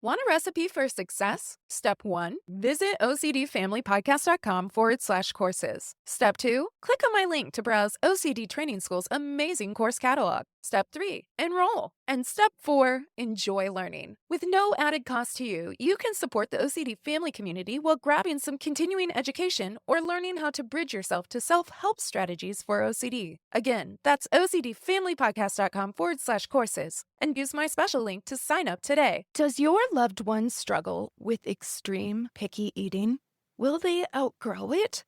Want a recipe for success? Step 1, visit ocdfamilypodcast.com/courses. Step 2, click on my link to browse OCD Training School's amazing course catalog. Step 3, enroll. And step 4, enjoy learning. With no added cost to you, you can support the OCD family community while grabbing some continuing education or learning how to bridge yourself to self-help strategies for OCD. Again, that's ocdfamilypodcast.com/courses. And use my special link to sign up today. Does your loved one struggle with extreme picky eating? Will they outgrow it?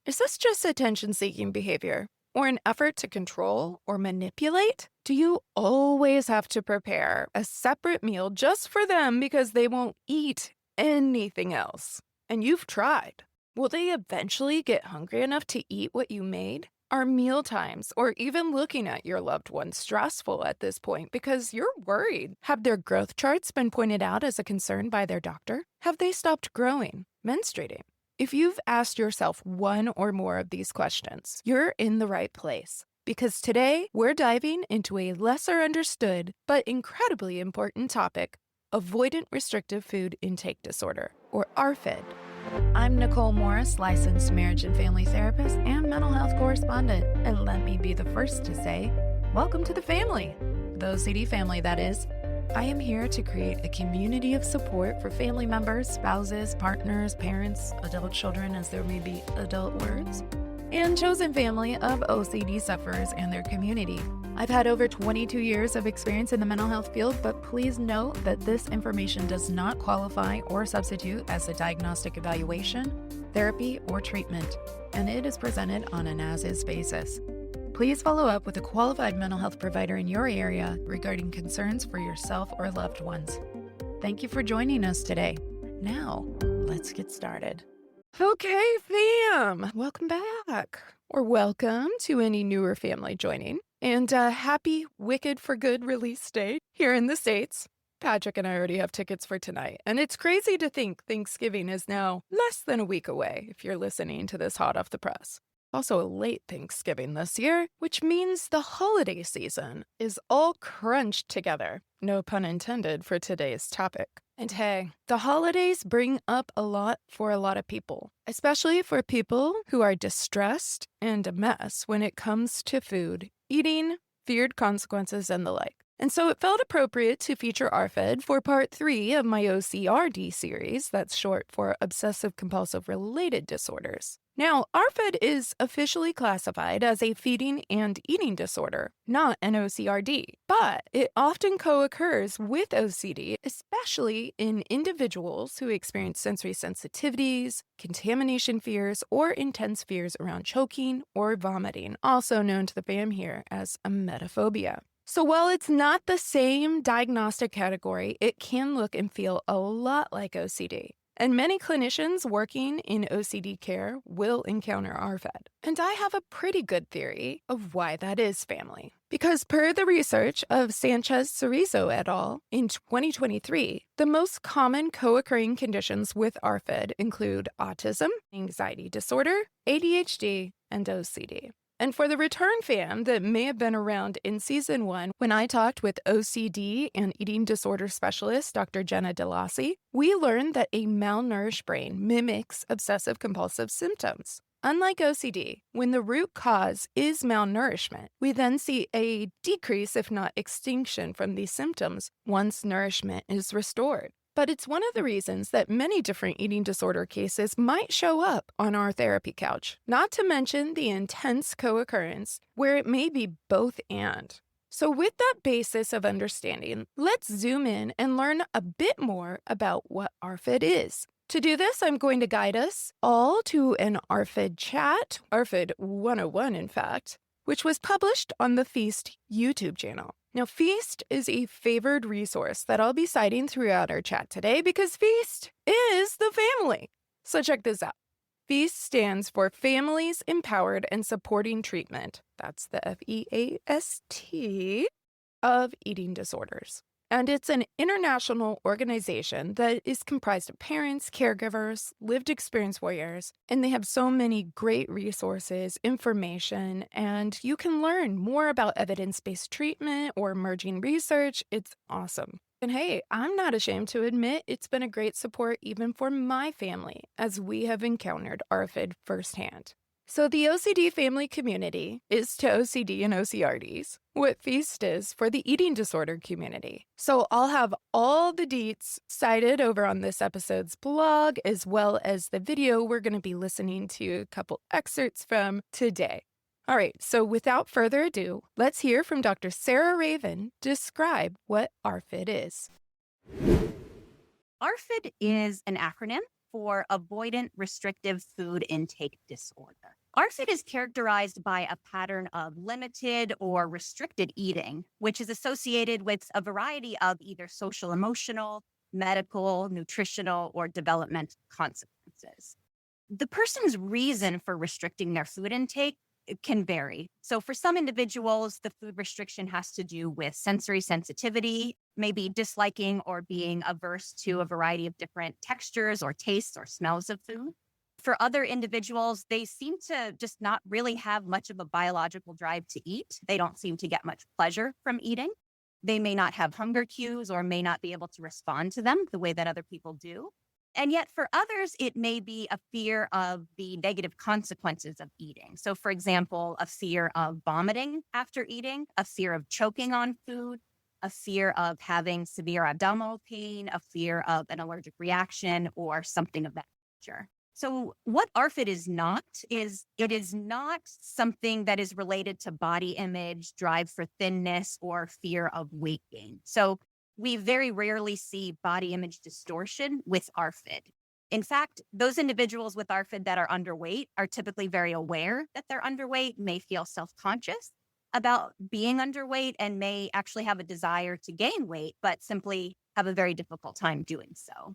Is this just attention-seeking behavior or an effort to control or manipulate? Do you always have to prepare a separate meal just for them because they won't eat anything else? And you've tried. Will they eventually get hungry enough to eat what you made? Are meal times or even looking at your loved one stressful at this point because you're worried? Have their growth charts been pointed out as a concern by their doctor? Have they stopped growing, menstruating? If you've asked yourself one or more of these questions, you're in the right place. Because today, we're diving into a lesser understood but incredibly important topic: Avoidant Restrictive Food Intake Disorder, or ARFID. I'm Nicole Morris, licensed marriage and family therapist and mental health correspondent. And let me be the first to say, welcome to the family. The OCD family, that is. I am here to create a community of support for family members, spouses, partners, parents, adult children, as there may be adult words, and chosen family of OCD sufferers and their community. I've had over 22 years of experience in the mental health field, but please note that this information does not qualify or substitute as a diagnostic evaluation, therapy, or treatment, and it is presented on an as-is basis. Please follow up with a qualified mental health provider in your area regarding concerns for yourself or loved ones. Thank you for joining us today. Now, let's get started. Okay, fam, welcome back, or welcome to any newer family joining. And happy Wicked for Good release date here in the States. Patrick and I already have tickets for tonight. And it's crazy to think Thanksgiving is now less than a week away if you're listening to this hot off the press. Also a late Thanksgiving this year, which means the holiday season is all crunched together. No pun intended for today's topic. And hey, the holidays bring up a lot for a lot of people, especially for people who are distressed and a mess when it comes to food, eating, feared consequences, and the like. And so it felt appropriate to feature ARFID for part 3 of my OCRD series, that's short for Obsessive Compulsive Related Disorders. Now, ARFID is officially classified as a feeding and eating disorder, not an OCRD, but it often co-occurs with OCD, especially in individuals who experience sensory sensitivities, contamination fears, or intense fears around choking or vomiting, also known to the fam here as emetophobia. So while it's not the same diagnostic category, it can look and feel a lot like OCD. And many clinicians working in OCD care will encounter ARFID. And I have a pretty good theory of why that is, family. Because per the research of Sanchez-Cerezo et al. In 2023, the most common co-occurring conditions with ARFID include autism, anxiety disorder, ADHD, and OCD. And for the return fam that may have been around in season 1, when I talked with OCD and eating disorder specialist Dr. Jenna DeLassi, we learned that a malnourished brain mimics obsessive compulsive symptoms. Unlike OCD, when the root cause is malnourishment, we then see a decrease, if not extinction, from these symptoms once nourishment is restored. But it's one of the reasons that many different eating disorder cases might show up on our therapy couch, not to mention the intense co-occurrence where it may be both and. So with that basis of understanding, let's zoom in and learn a bit more about what ARFID is. To do this, I'm going to guide us all to an ARFID chat, ARFID 101 in fact, which was published on the Feast YouTube channel. Now, Feast is a favored resource that I'll be citing throughout our chat today because Feast is the family. So check this out. Feast stands for Families Empowered and Supporting Treatment. That's the FEAST of eating disorders. And it's an international organization that is comprised of parents, caregivers, lived experience warriors, and they have so many great resources, information, and you can learn more about evidence-based treatment or emerging research. It's awesome. And hey, I'm not ashamed to admit it's been a great support even for my family, as we have encountered ARFID firsthand. So, the OCD family community is to OCD and OCRDs what FEAST is for the eating disorder community. So, I'll have all the deets cited over on this episode's blog, as well as the video we're going to be listening to a couple excerpts from today. All right, so without further ado, let's hear from Dr. Sarah Ravin describe what ARFID is. ARFID is an acronym for Avoidant Restrictive Food Intake Disorder. ARFID is characterized by a pattern of limited or restricted eating, which is associated with a variety of either social, emotional, medical, nutritional, or developmental consequences. The person's reason for restricting their food intake can vary. So for some individuals, the food restriction has to do with sensory sensitivity, maybe disliking or being averse to a variety of different textures or tastes or smells of food. For other individuals, they seem to just not really have much of a biological drive to eat. They don't seem to get much pleasure from eating. They may not have hunger cues or may not be able to respond to them the way that other people do. And yet for others, it may be a fear of the negative consequences of eating. So for example, a fear of vomiting after eating, a fear of choking on food, a fear of having severe abdominal pain, a fear of an allergic reaction, or something of that nature. So what ARFID is not is it is not something that is related to body image, drive for thinness, or fear of weight gain. So we very rarely see body image distortion with ARFID. In fact, those individuals with ARFID that are underweight are typically very aware that they're underweight, may feel self-conscious about being underweight, and may actually have a desire to gain weight, but simply have a very difficult time doing so.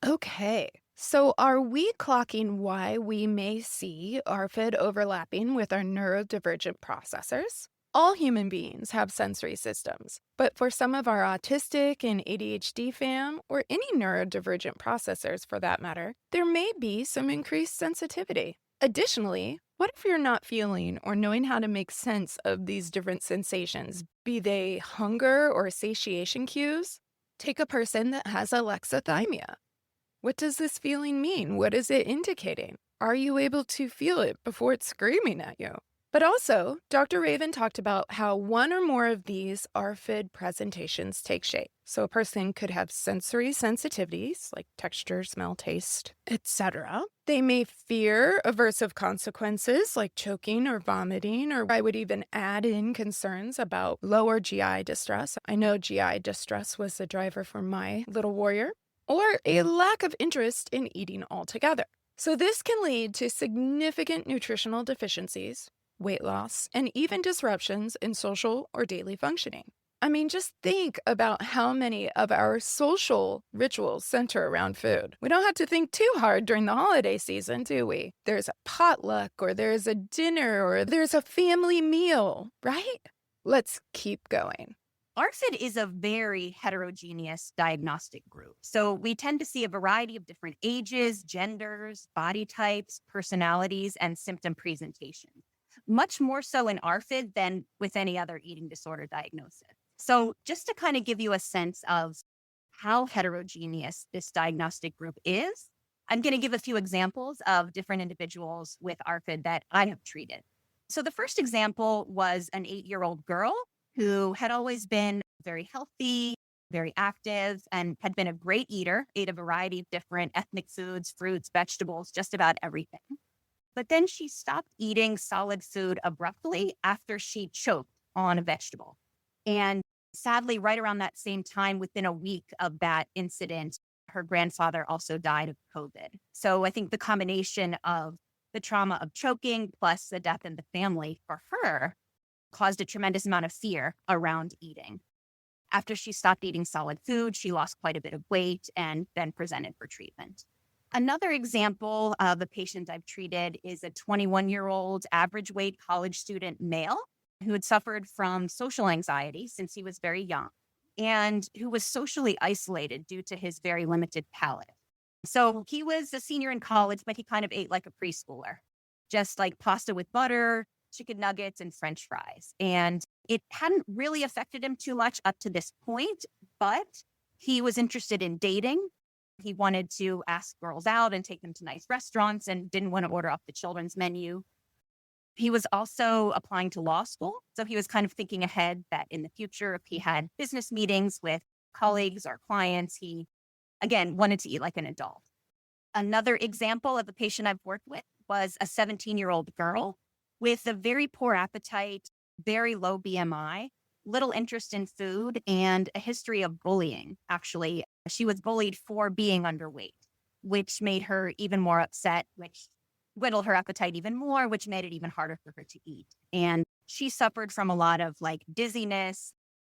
Okay, so are we clocking why we may see ARFID overlapping with our neurodivergent processors? All human beings have sensory systems, but for some of our autistic and ADHD fam, or any neurodivergent processors for that matter, there may be some increased sensitivity. Additionally, what if you're not feeling or knowing how to make sense of these different sensations, be they hunger or satiation cues? Take a person that has alexithymia. What does this feeling mean? What is it indicating? Are you able to feel it before it's screaming at you? But also, Dr. Ravin talked about how one or more of these ARFID presentations take shape. So a person could have sensory sensitivities like texture, smell, taste, etc. They may fear aversive consequences like choking or vomiting, or I would even add in concerns about lower GI distress. I know GI distress was the driver for my little warrior, or a lack of interest in eating altogether. So this can lead to significant nutritional deficiencies, weight loss, and even disruptions in social or daily functioning. I mean, just think about how many of our social rituals center around food. We don't have to think too hard during the holiday season, do we? There's a potluck, or there's a dinner, or there's a family meal, right? Let's keep going. ARFID is a very heterogeneous diagnostic group. So we tend to see a variety of different ages, genders, body types, personalities, and symptom presentations. Much more so in ARFID than with any other eating disorder diagnosis. So just to kind of give you a sense of how heterogeneous this diagnostic group is, I'm going to give a few examples of different individuals with ARFID that I have treated. So the first example was an 8-year-old girl who had always been very healthy, very active, and had been a great eater, ate a variety of different ethnic foods, fruits, vegetables, just about everything. But then she stopped eating solid food abruptly after she choked on a vegetable. And sadly, right around that same time, within a week of that incident, her grandfather also died of COVID. So I think the combination of the trauma of choking plus the death in the family for her caused a tremendous amount of fear around eating. After she stopped eating solid food, she lost quite a bit of weight and then presented for treatment. Another example of a patient I've treated is a 21-year-old average weight college student male who had suffered from social anxiety since he was very young and who was socially isolated due to his very limited palate. So he was a senior in college, but he kind of ate like a preschooler, just like pasta with butter, chicken nuggets, and French fries. And it hadn't really affected him too much up to this point, but He was interested in dating. He wanted to ask girls out and take them to nice restaurants and didn't want to order off the children's menu. He was also applying to law school. So he was kind of thinking ahead that in the future, if he had business meetings with colleagues or clients, he, again, wanted to eat like an adult. Another example of a patient I've worked with was a 17-year-old girl with a very poor appetite, very low BMI, little interest in food, and a history of bullying. Actually, she was bullied for being underweight, which made her even more upset, which whittled her appetite even more, which made it even harder for her to eat. And she suffered from a lot of like dizziness,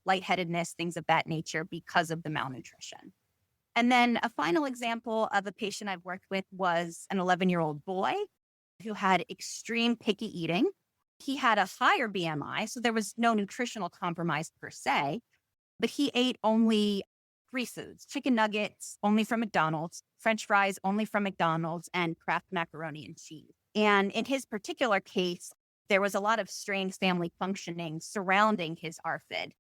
lightheadedness, things of that nature because of the malnutrition. And then a final example of a patient I've worked with was an 11-year-old boy who had extreme picky eating. He had a higher BMI, so there was no nutritional compromise per se, but he ate only 3 foods: chicken nuggets only from McDonald's, French fries only from McDonald's, and Kraft macaroni and cheese. And in his particular case, there was a lot of strained family functioning surrounding his ARFID,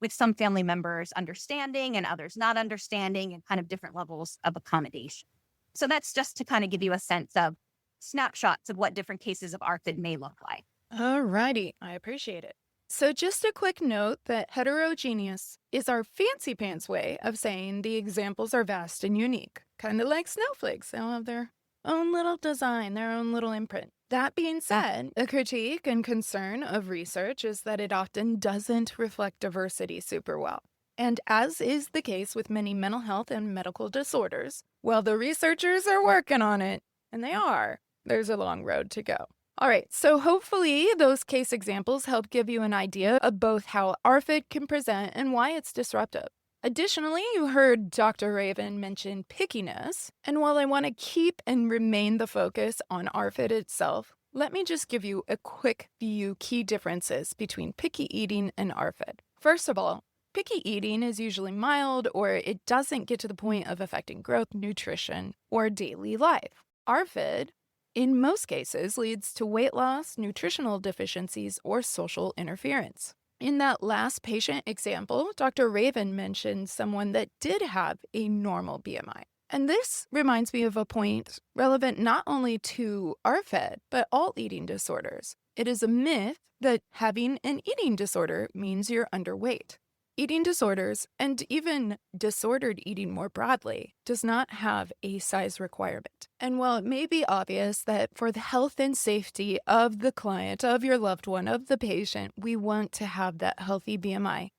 with some family members understanding and others not understanding, and kind of different levels of accommodation. So that's just to kind of give you a sense of snapshots of what different cases of ARFID may look like. Alrighty, I appreciate it. So just a quick note that heterogeneous is our fancy pants way of saying the examples are vast and unique, kind of like snowflakes. They'll have their own little design, their own little imprint. That being said, a critique and concern of research is that it often doesn't reflect diversity super well. And as is the case with many mental health and medical disorders, while the researchers are working on it, and they are, there's a long road to go. All right, so hopefully those case examples help give you an idea of both how ARFID can present and why it's disruptive. Additionally, you heard Dr. Ravin mention pickiness, and while I want to keep and remain the focus on ARFID itself, let me just give you a quick few key differences between picky eating and ARFID. First of all, picky eating is usually mild, or it doesn't get to the point of affecting growth, nutrition, or daily life. ARFID, in most cases, leads to weight loss, nutritional deficiencies, or social interference. In that last patient example, Dr. Ravin mentioned someone that did have a normal BMI. And this reminds me of a point relevant not only to ARFID, but all eating disorders. It is a myth that having an eating disorder means you're underweight. Eating disorders, and even disordered eating more broadly, does not have a size requirement. And while it may be obvious that for the health and safety of the client, of your loved one, of the patient, we want to have that healthy BMI,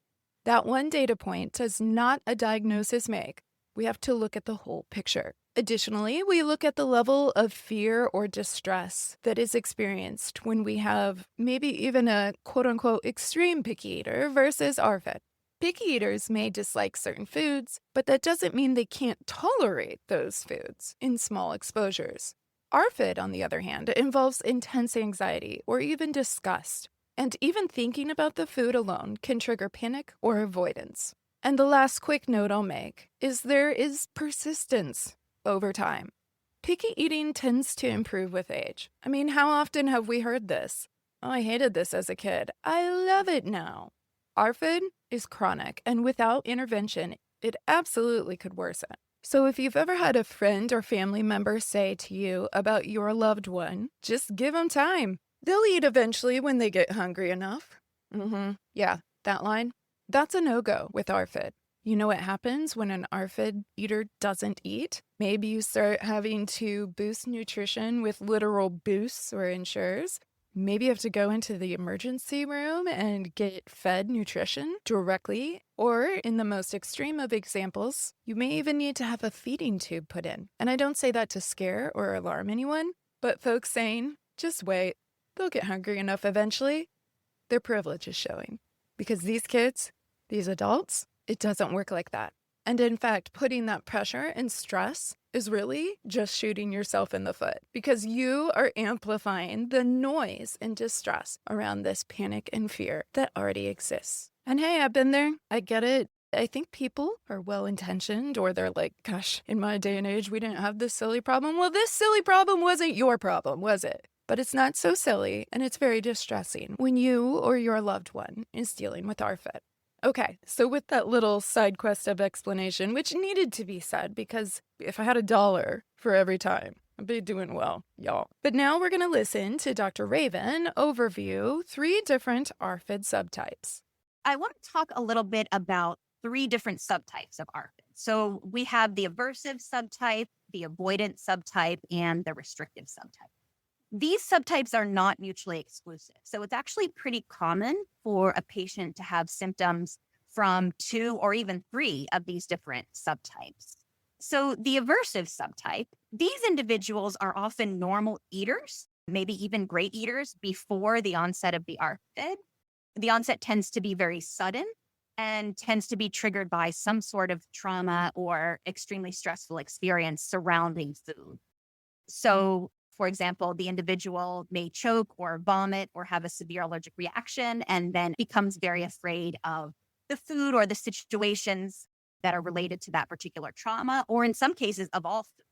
that one data point does not a diagnosis make. We have to look at the whole picture. Additionally, we look at the level of fear or distress that is experienced when we have maybe even a quote-unquote extreme picky eater versus ARFID. Picky eaters may dislike certain foods, but that doesn't mean they can't tolerate those foods in small exposures. ARFID, on the other hand, involves intense anxiety or even disgust, and even thinking about the food alone can trigger panic or avoidance. And the last quick note I'll make is there is persistence over time. Picky eating tends to improve with age. I mean, how often have we heard this? Oh, I hated this as a kid. I love it now. ARFID is chronic, and without intervention, it absolutely could worsen. So if you've ever had a friend or family member say to you about your loved one, just give them time. They'll eat eventually when they get hungry enough. Yeah, that line. That's a no-go with ARFID. You know what happens when an ARFID eater doesn't eat? Maybe you start having to boost nutrition with literal boosts or ensures. Maybe you have to go into the emergency room and get fed nutrition directly. Or, in the most extreme of examples, you may even need to have a feeding tube put in. And I don't say that to scare or alarm anyone, but folks saying, just wait, they'll get hungry enough eventually, their privilege is showing. Because these kids, these adults, it doesn't work like that. And in fact, putting that pressure and stress is really just shooting yourself in the foot because you are amplifying the noise and distress around this panic and fear that already exists. And hey, I've been there. I get it. I think people are well-intentioned or they're like, gosh, in my day and age, we didn't have this silly problem. Well, this silly problem wasn't your problem, was it? But it's not so silly, and it's very distressing when you or your loved one is dealing with ARFID. Okay, so with that little side quest of explanation, which needed to be said because if I had $1 for every time, I'd be doing well, y'all. But now we're going to listen to Dr. Ravin overview 3 different ARFID subtypes. I want to talk a little bit about 3 different subtypes of ARFID. So we have the aversive subtype, the avoidant subtype, and the restrictive subtype. These subtypes are not mutually exclusive. So it's actually pretty common for a patient to have symptoms from 2 or even 3 of these different subtypes. So the aversive subtype, these individuals are often normal eaters, maybe even great eaters before the onset of the ARFID. The onset tends to be very sudden and tends to be triggered by some sort of trauma or extremely stressful experience surrounding food. So, for example, the individual may choke or vomit or have a severe allergic reaction and then becomes very afraid of the food or the situations that are related to that particular trauma, or in some cases, of all food.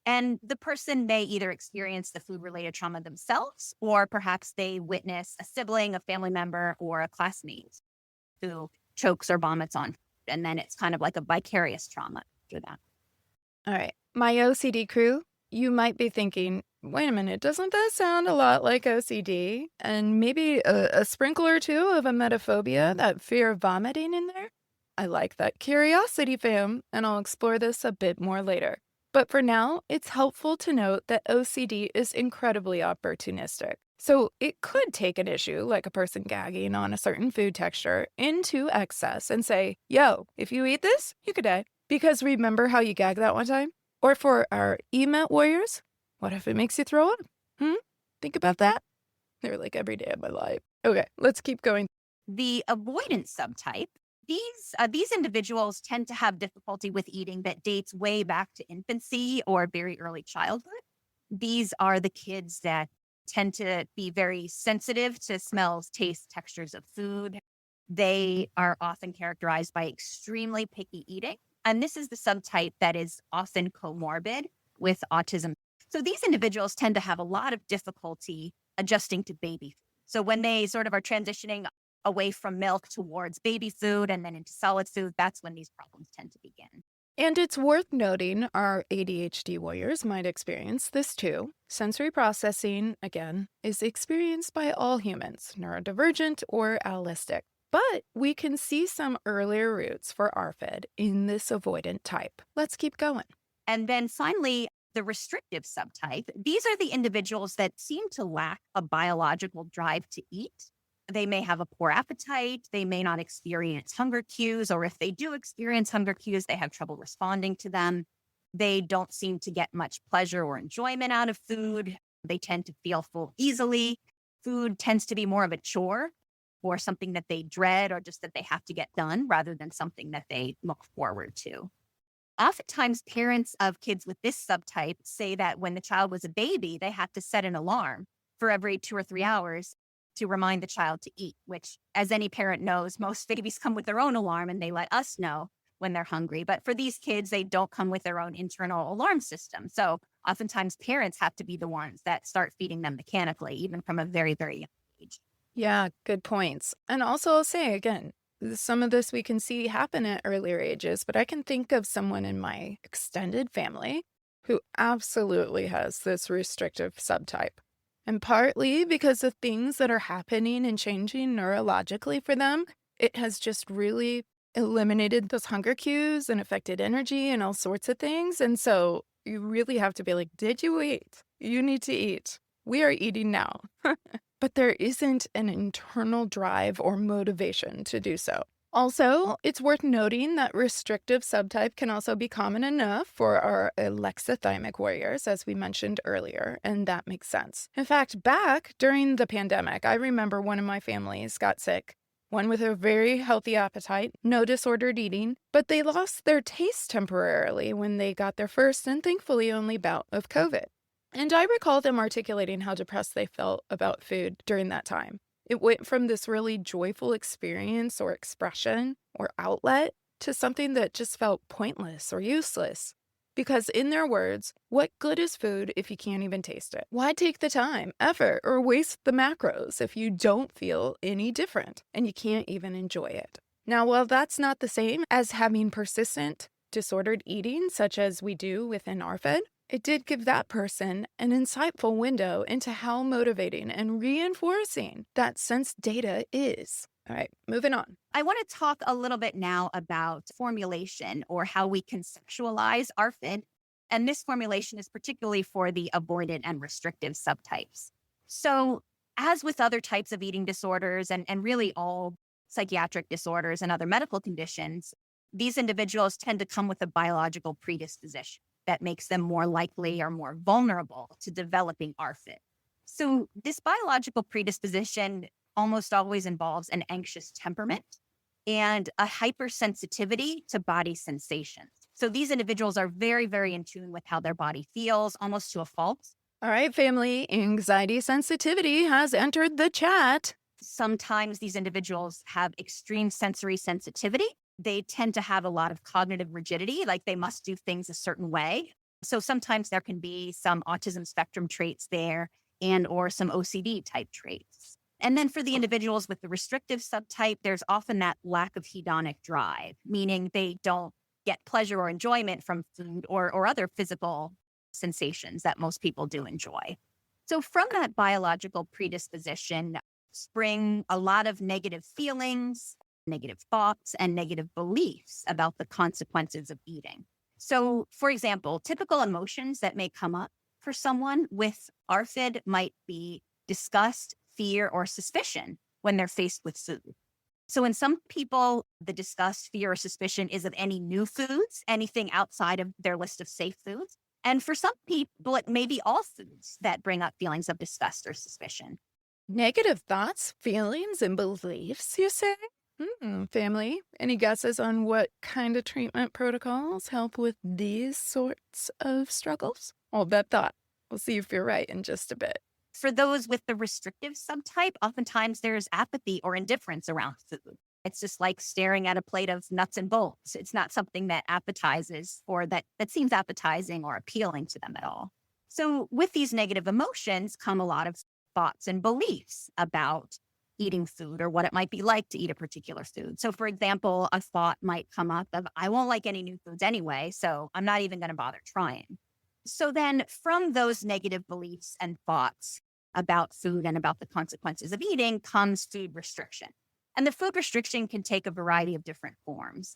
And the person may either experience the food related trauma themselves, or perhaps they witness a sibling, a family member, or a classmate who chokes or vomits on food. And then it's kind of like a vicarious trauma after that. All right, my OCD crew, you might be thinking, wait a minute, doesn't that sound a lot like OCD? And maybe a sprinkle or two of emetophobia, that fear of vomiting in there? I like that curiosity, fam, and I'll explore this a bit more later. But for now, it's helpful to note that OCD is incredibly opportunistic. So it could take an issue, like a person gagging on a certain food texture, into excess and say, yo, if you eat this, you could die. Because remember how you gagged that one time? Or for our EMET warriors, what if it makes you throw up? Think about that. They're like every day of my life. Okay, let's keep going. The avoidant subtype, these individuals tend to have difficulty with eating that dates way back to infancy or very early childhood. These are the kids that tend to be very sensitive to smells, tastes, textures of food. They are often characterized by extremely picky eating. And this is the subtype that is often comorbid with autism. So these individuals tend to have a lot of difficulty adjusting to baby food. So when they sort of are transitioning away from milk towards baby food and then into solid food, that's when these problems tend to begin. And it's worth noting our ADHD warriors might experience this too. Sensory processing, again, is experienced by all humans, neurodivergent or allistic. But we can see some earlier roots for ARFID in this avoidant type. Let's keep going. And then finally, the restrictive subtype, these are the individuals that seem to lack a biological drive to eat. They may have a poor appetite. They may not experience hunger cues, or if they do experience hunger cues, they have trouble responding to them. They don't seem to get much pleasure or enjoyment out of food. They tend to feel full easily. Food tends to be more of a chore or something that they dread or just that they have to get done rather than something that they look forward to. Oftentimes, parents of kids with this subtype say that when the child was a baby, they had to set an alarm for every 2 or 3 hours to remind the child to eat, which, as any parent knows, most babies come with their own alarm and they let us know when they're hungry. But for these kids, they don't come with their own internal alarm system. So oftentimes, parents have to be the ones that start feeding them mechanically, even from a very, very young age. Yeah, good points. And also, I'll say again, some of this we can see happen at earlier ages, but I can think of someone in my extended family who absolutely has this restrictive subtype. And partly because of things that are happening and changing neurologically for them, it has just really eliminated those hunger cues and affected energy and all sorts of things. And so you really have to be like, did you eat? You need to eat. We are eating now. But there isn't an internal drive or motivation to do so. Also, it's worth noting that restrictive subtype can also be common enough for our alexithymic warriors, as we mentioned earlier, and that makes sense. In fact, back during the pandemic, I remember one of my families got sick. One with a very healthy appetite, no disordered eating, but they lost their taste temporarily when they got their first and thankfully only bout of COVID. And I recall them articulating how depressed they felt about food during that time. It went from this really joyful experience or expression or outlet to something that just felt pointless or useless. Because in their words, what good is food if you can't even taste it? Why take the time, effort, or waste the macros if you don't feel any different and you can't even enjoy it? Now, while that's not the same as having persistent disordered eating, such as we do within ARFID, it did give that person an insightful window into how motivating and reinforcing that sense data is. All right, moving on. I want to talk a little bit now about formulation or how we conceptualize ARFID. And this formulation is particularly for the avoidant and restrictive subtypes. So, as with other types of eating disorders and really all psychiatric disorders and other medical conditions, these individuals tend to come with a biological predisposition that makes them more likely or more vulnerable to developing ARFID. So, this biological predisposition almost always involves an anxious temperament and a hypersensitivity to body sensations. So these individuals are very, very in tune with how their body feels, almost to a fault. All right, family, anxiety sensitivity has entered the chat. Sometimes these individuals have extreme sensory sensitivity. They tend to have a lot of cognitive rigidity, like they must do things a certain way. So sometimes there can be some autism spectrum traits there and or some OCD type traits. And then for the individuals with the restrictive subtype, there's often that lack of hedonic drive, meaning they don't get pleasure or enjoyment from food or other physical sensations that most people do enjoy. So from that biological predisposition spring a lot of negative feelings, negative thoughts, and negative beliefs about the consequences of eating. So, for example, typical emotions that may come up for someone with ARFID might be disgust, fear, or suspicion when they're faced with food. So in some people, the disgust, fear, or suspicion is of any new foods, anything outside of their list of safe foods. And for some people, it may be all foods that bring up feelings of disgust or suspicion. Negative thoughts, feelings, and beliefs, you say? Family, any guesses on what kind of treatment protocols help with these sorts of struggles? Hold that thought. We'll see if you're right in just a bit. For those with the restrictive subtype, oftentimes there's apathy or indifference around food. It's just like staring at a plate of nuts and bolts. It's not something that appetizes or that seems appetizing or appealing to them at all. So with these negative emotions come a lot of thoughts and beliefs about eating food or what it might be like to eat a particular food. So for example, a thought might come up of, I won't like any new foods anyway, so I'm not even going to bother trying. So then from those negative beliefs and thoughts about food and about the consequences of eating comes food restriction. And the food restriction can take a variety of different forms.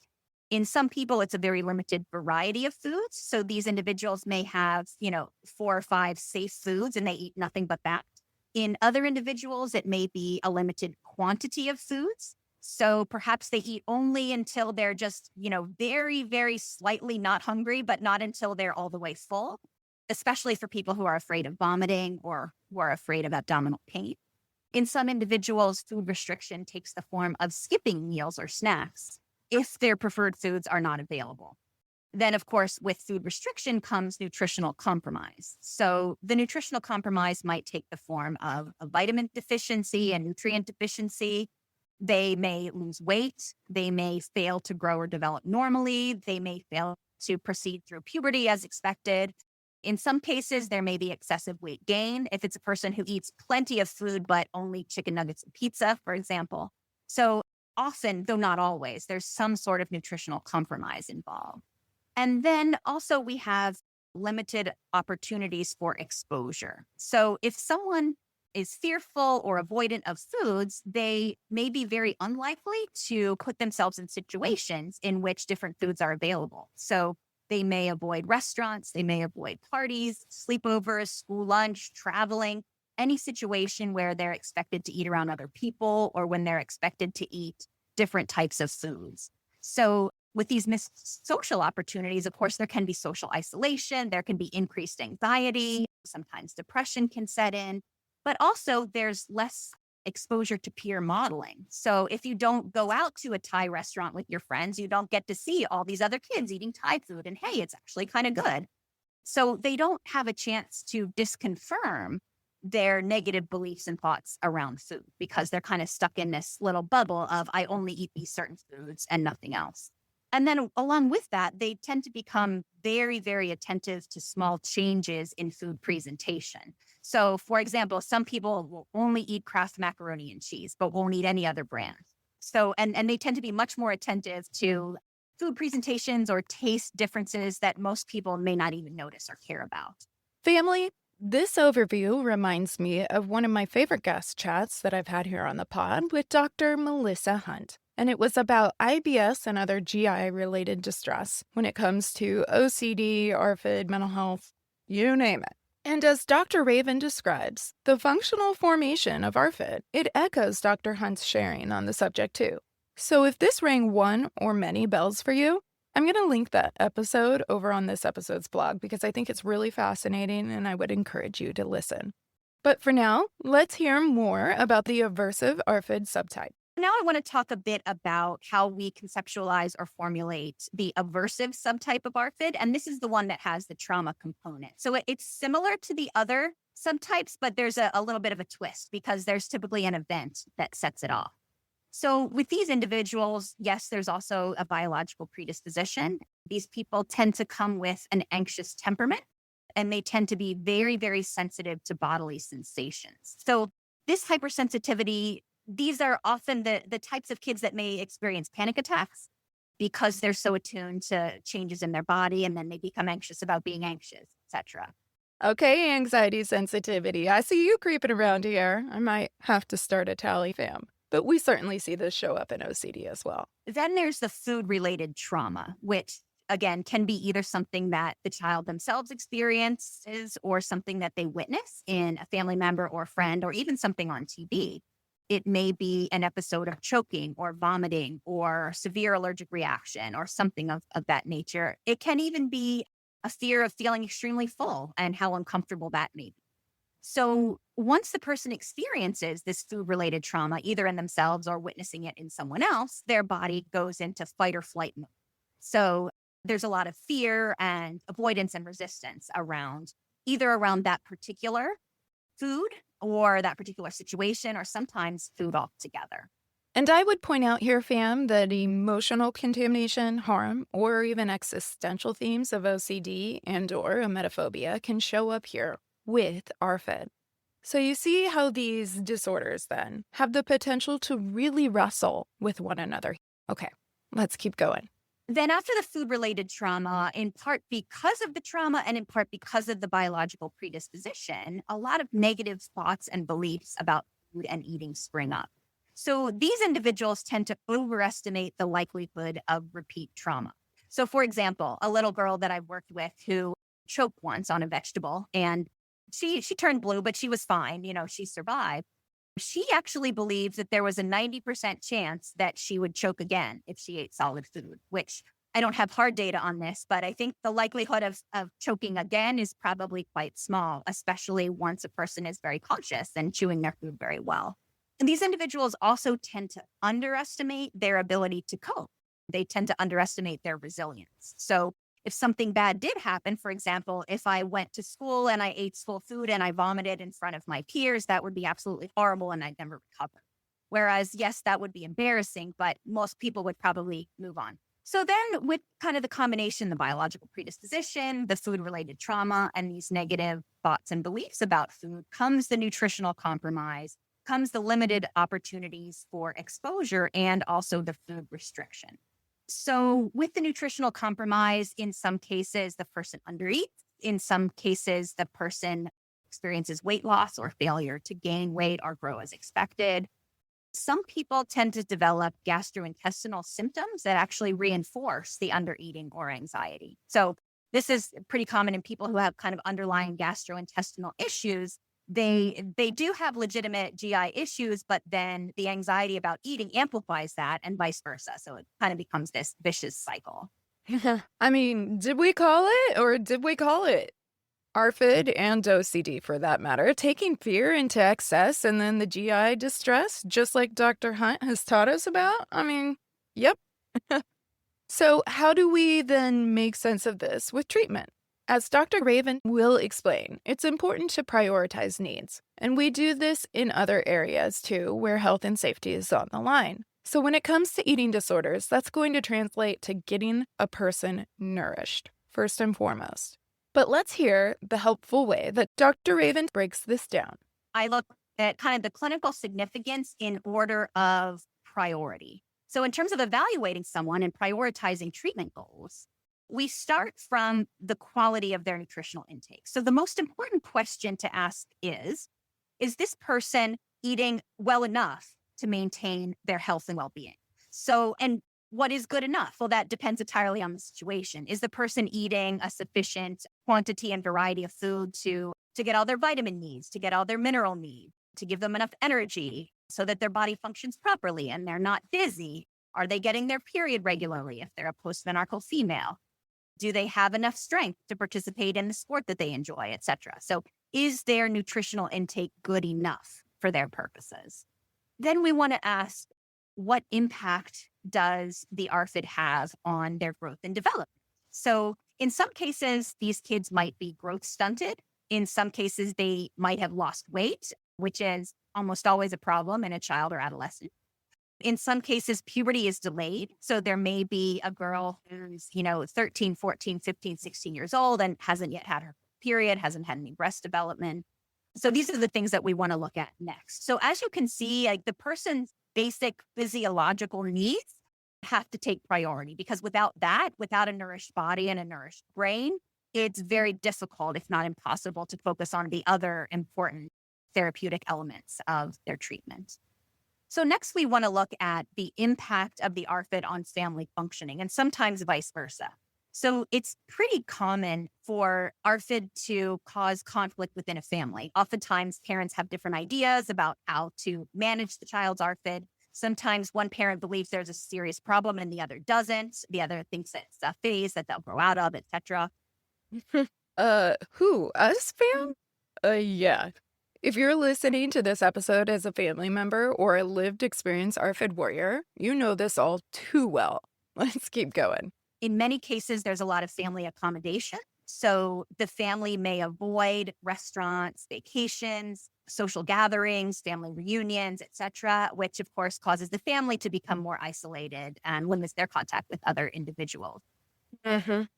In some people, it's a very limited variety of foods. So these individuals may have, 4 or 5 safe foods and they eat nothing but that. In other individuals, it may be a limited quantity of foods. So perhaps they eat only until they're just, very, very slightly not hungry, but not until they're all the way full, especially for people who are afraid of vomiting or who are afraid of abdominal pain. In some individuals, food restriction takes the form of skipping meals or snacks if their preferred foods are not available. Then, of course, with food restriction comes nutritional compromise. So the nutritional compromise might take the form of a vitamin deficiency and nutrient deficiency. They may lose weight. They may fail to grow or develop normally. They may fail to proceed through puberty as expected. In some cases, there may be excessive weight gain if it's a person who eats plenty of food, but only chicken nuggets and pizza, for example. So often, though not always, there's some sort of nutritional compromise involved. And then also we have limited opportunities for exposure. So if someone is fearful or avoidant of foods, they may be very unlikely to put themselves in situations in which different foods are available. So they may avoid restaurants, they may avoid parties, sleepovers, school lunch, traveling, any situation where they're expected to eat around other people or when they're expected to eat different types of foods. So with these missed social opportunities, of course, there can be social isolation, there can be increased anxiety, sometimes depression can set in, but also there's less exposure to peer modeling. So if you don't go out to a Thai restaurant with your friends, you don't get to see all these other kids eating Thai food and hey, it's actually kind of good. So they don't have a chance to disconfirm their negative beliefs and thoughts around food because they're kind of stuck in this little bubble of I only eat these certain foods and nothing else. And then along with that, they tend to become very, very attentive to small changes in food presentation. So, for example, some people will only eat Kraft macaroni and cheese, but won't eat any other brand. So, and they tend to be much more attentive to food presentations or taste differences that most people may not even notice or care about. Family, this overview reminds me of one of my favorite guest chats that I've had here on the pod with Dr. Melissa Hunt. And it was about IBS and other GI related distress when it comes to OCD, ARFID, mental health, you name it. And as Dr. Ravin describes, the functional formation of ARFID, it echoes Dr. Hunt's sharing on the subject too. So if this rang one or many bells for you, I'm going to link that episode over on this episode's blog because I think it's really fascinating and I would encourage you to listen. But for now, let's hear more about the aversive ARFID subtype. Now I want to talk a bit about how we conceptualize or formulate the aversive subtype of ARFID. And this is the one that has the trauma component. So it's similar to the other subtypes, but there's a little bit of a twist because there's typically an event that sets it off. So with these individuals, yes, there's also a biological predisposition. These people tend to come with an anxious temperament, and they tend to be very, very sensitive to bodily sensations. So this hypersensitivity, these are often the types of kids that may experience panic attacks because they're so attuned to changes in their body, and then they become anxious about being anxious, etc. Okay, anxiety sensitivity. I see you creeping around here. I might have to start a tally fam. But we certainly see this show up in OCD as well. Then there's the food-related trauma, which again can be either something that the child themselves experiences or something that they witness in a family member or friend or even something on TV. It may be an episode of choking or vomiting or severe allergic reaction or something of that nature. It can even be a fear of feeling extremely full and how uncomfortable that may be. So once the person experiences this food-related trauma, either in themselves or witnessing it in someone else, their body goes into fight or flight mode. So there's a lot of fear and avoidance and resistance around either around that particular food or that particular situation, or sometimes food altogether. And I would point out here, fam, that emotional contamination, harm, or even existential themes of OCD and/or emetophobia can show up here with ARFID. So you see how these disorders then have the potential to really wrestle with one another. Okay, let's keep going. Then after the food-related trauma, in part because of the trauma and in part because of the biological predisposition, a lot of negative thoughts and beliefs about food and eating spring up. So these individuals tend to overestimate the likelihood of repeat trauma. So for example, a little girl that I've worked with who choked once on a vegetable, and she turned blue, but she was fine. She survived. She actually believes that there was a 90% chance that she would choke again if she ate solid food, which I don't have hard data on this, but I think the likelihood of choking again is probably quite small, especially once a person is very conscious and chewing their food very well. And these individuals also tend to underestimate their ability to cope. They tend to underestimate their resilience. So if something bad did happen, for example, if I went to school and I ate school food and I vomited in front of my peers, that would be absolutely horrible and I'd never recover. Whereas, yes, that would be embarrassing, but most people would probably move on. So then with kind of the combination, the biological predisposition, the food-related trauma, and these negative thoughts and beliefs about food comes the nutritional compromise, comes the limited opportunities for exposure, and also the food restriction. So with the nutritional compromise, in some cases, the person undereats. In some cases, the person experiences weight loss or failure to gain weight or grow as expected. Some people tend to develop gastrointestinal symptoms that actually reinforce the undereating or anxiety. So this is pretty common in people who have kind of underlying gastrointestinal issues. They do have legitimate GI issues, but then the anxiety about eating amplifies that and vice versa. So it kind of becomes this vicious cycle. I mean, did we call it or did we call it? ARFID and OCD for that matter, taking fear into excess and then the GI distress, just like Dr. Hunt has taught us about? I mean, yep. So, how do we then make sense of this with treatment? As Dr. Ravin will explain, it's important to prioritize needs. And we do this in other areas too, where health and safety is on the line. So, when it comes to eating disorders, that's going to translate to getting a person nourished, first and foremost. But let's hear the helpful way that Dr. Ravin breaks this down. I look at kind of the clinical significance in order of priority. So in terms of evaluating someone and prioritizing treatment goals, we start from the quality of their nutritional intake. So the most important question to ask is this person eating well enough to maintain their health and well-being? So, and what is good enough? Well, that depends entirely on the situation. Is the person eating a sufficient quantity and variety of food to get all their vitamin needs, to get all their mineral needs, to give them enough energy so that their body functions properly and they're not dizzy? Are they getting their period regularly if they're a postmenarchal female? Do they have enough strength to participate in the sport that they enjoy, et cetera? So is their nutritional intake good enough for their purposes? Then we want to ask, what impact does the ARFID have on their growth and development? So in some cases, these kids might be growth stunted. In some cases, they might have lost weight, which is almost always a problem in a child or adolescent. In some cases, puberty is delayed. So there may be a girl who's, 13, 14, 15, 16 years old and hasn't yet had her period, hasn't had any breast development. So these are the things that we want to look at next. So as you can see, like the person's basic physiological needs have to take priority, because without that, without a nourished body and a nourished brain, it's very difficult, if not impossible, to focus on the other important therapeutic elements of their treatment. So next, we want to look at the impact of the ARFID on family functioning, and sometimes vice versa. So it's pretty common for ARFID to cause conflict within a family. Oftentimes, parents have different ideas about how to manage the child's ARFID. Sometimes one parent believes there's a serious problem and the other doesn't. The other thinks it's a phase that they'll grow out of, etc. Who? Us, fam? Yeah. If you're listening to this episode as a family member or a lived experience ARFID warrior, you know this all too well. Let's keep going. In many cases, there's a lot of family accommodation. So the family may avoid restaurants, vacations, social gatherings, family reunions, etc., which of course causes the family to become more isolated and limits their contact with other individuals.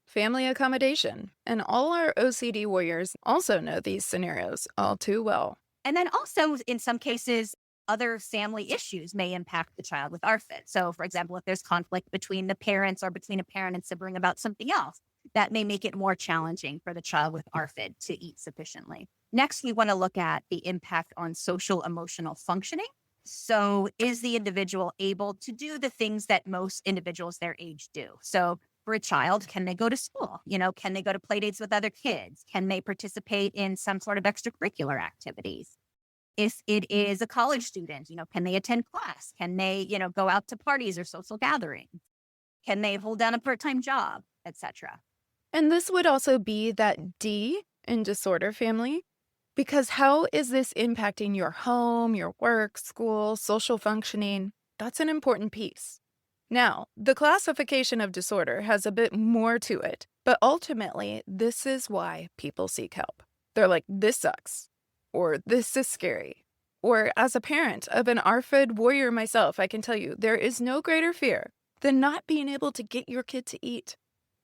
Family accommodation. And all our OCD warriors also know these scenarios all too well. And then also, in some cases, other family issues may impact the child with ARFID. So, for example, if there's conflict between the parents or between a parent and sibling about something else, that may make it more challenging for the child with ARFID to eat sufficiently. Next, we want to look at the impact on social emotional functioning. So, is the individual able to do the things that most individuals their age do? So, for a child, can they go to school? Can they go to play dates with other kids? Can they participate in some sort of extracurricular activities? If it is a college student, can they attend class? Can they, go out to parties or social gatherings? Can they hold down a part-time job, etc.? And this would also be that D in disorder family, because how is this impacting your home, your work, school, social functioning? That's an important piece. Now, the classification of disorder has a bit more to it, but ultimately, this is why people seek help. They're like, this sucks, or this is scary. Or as a parent of an ARFID warrior myself, I can tell you, there is no greater fear than not being able to get your kid to eat.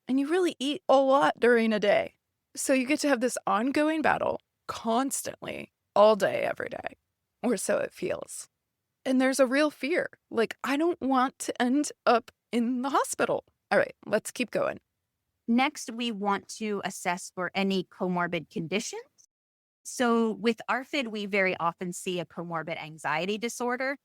And you really eat a lot during a day. So you get to have this ongoing battle constantly, all day, every day. Or so it feels. And there's a real fear. Like, I don't want to end up in the hospital. All right, let's keep going. Next, we want to assess for any comorbid conditions. So with ARFID, we very often see a comorbid anxiety disorder.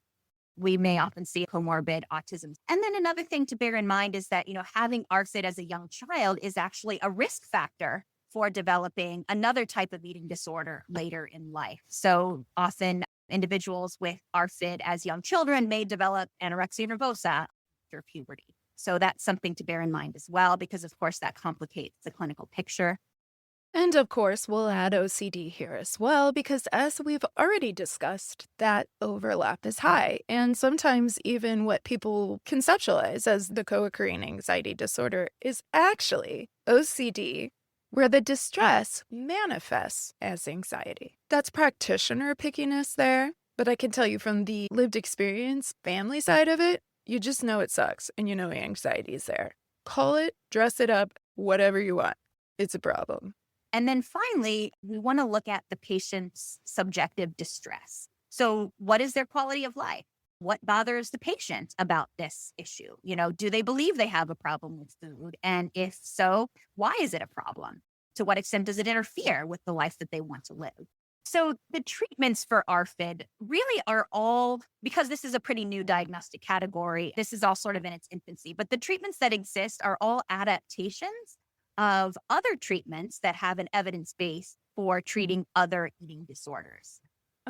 We may often see comorbid autism. And then another thing to bear in mind is that, having ARFID as a young child is actually a risk factor for developing another type of eating disorder later in life. So often individuals with ARFID as young children may develop anorexia nervosa after puberty. So that's something to bear in mind as well, because of course that complicates the clinical picture. And of course, we'll add OCD here as well, because as we've already discussed, that overlap is high. And sometimes even what people conceptualize as the co-occurring anxiety disorder is actually OCD, where the distress manifests as anxiety. That's practitioner pickiness there, but I can tell you from the lived experience family side of it, you just know it sucks and you know anxiety is there. Call it, dress it up, whatever you want. It's a problem. And then finally, we want to look at the patient's subjective distress. So what is their quality of life? What bothers the patient about this issue? Do they believe they have a problem with food? And if so, why is it a problem? To what extent does it interfere with the life that they want to live? So the treatments for ARFID really are all, because this is a pretty new diagnostic category, this is all sort of in its infancy, but the treatments that exist are all adaptations of other treatments that have an evidence base for treating other eating disorders.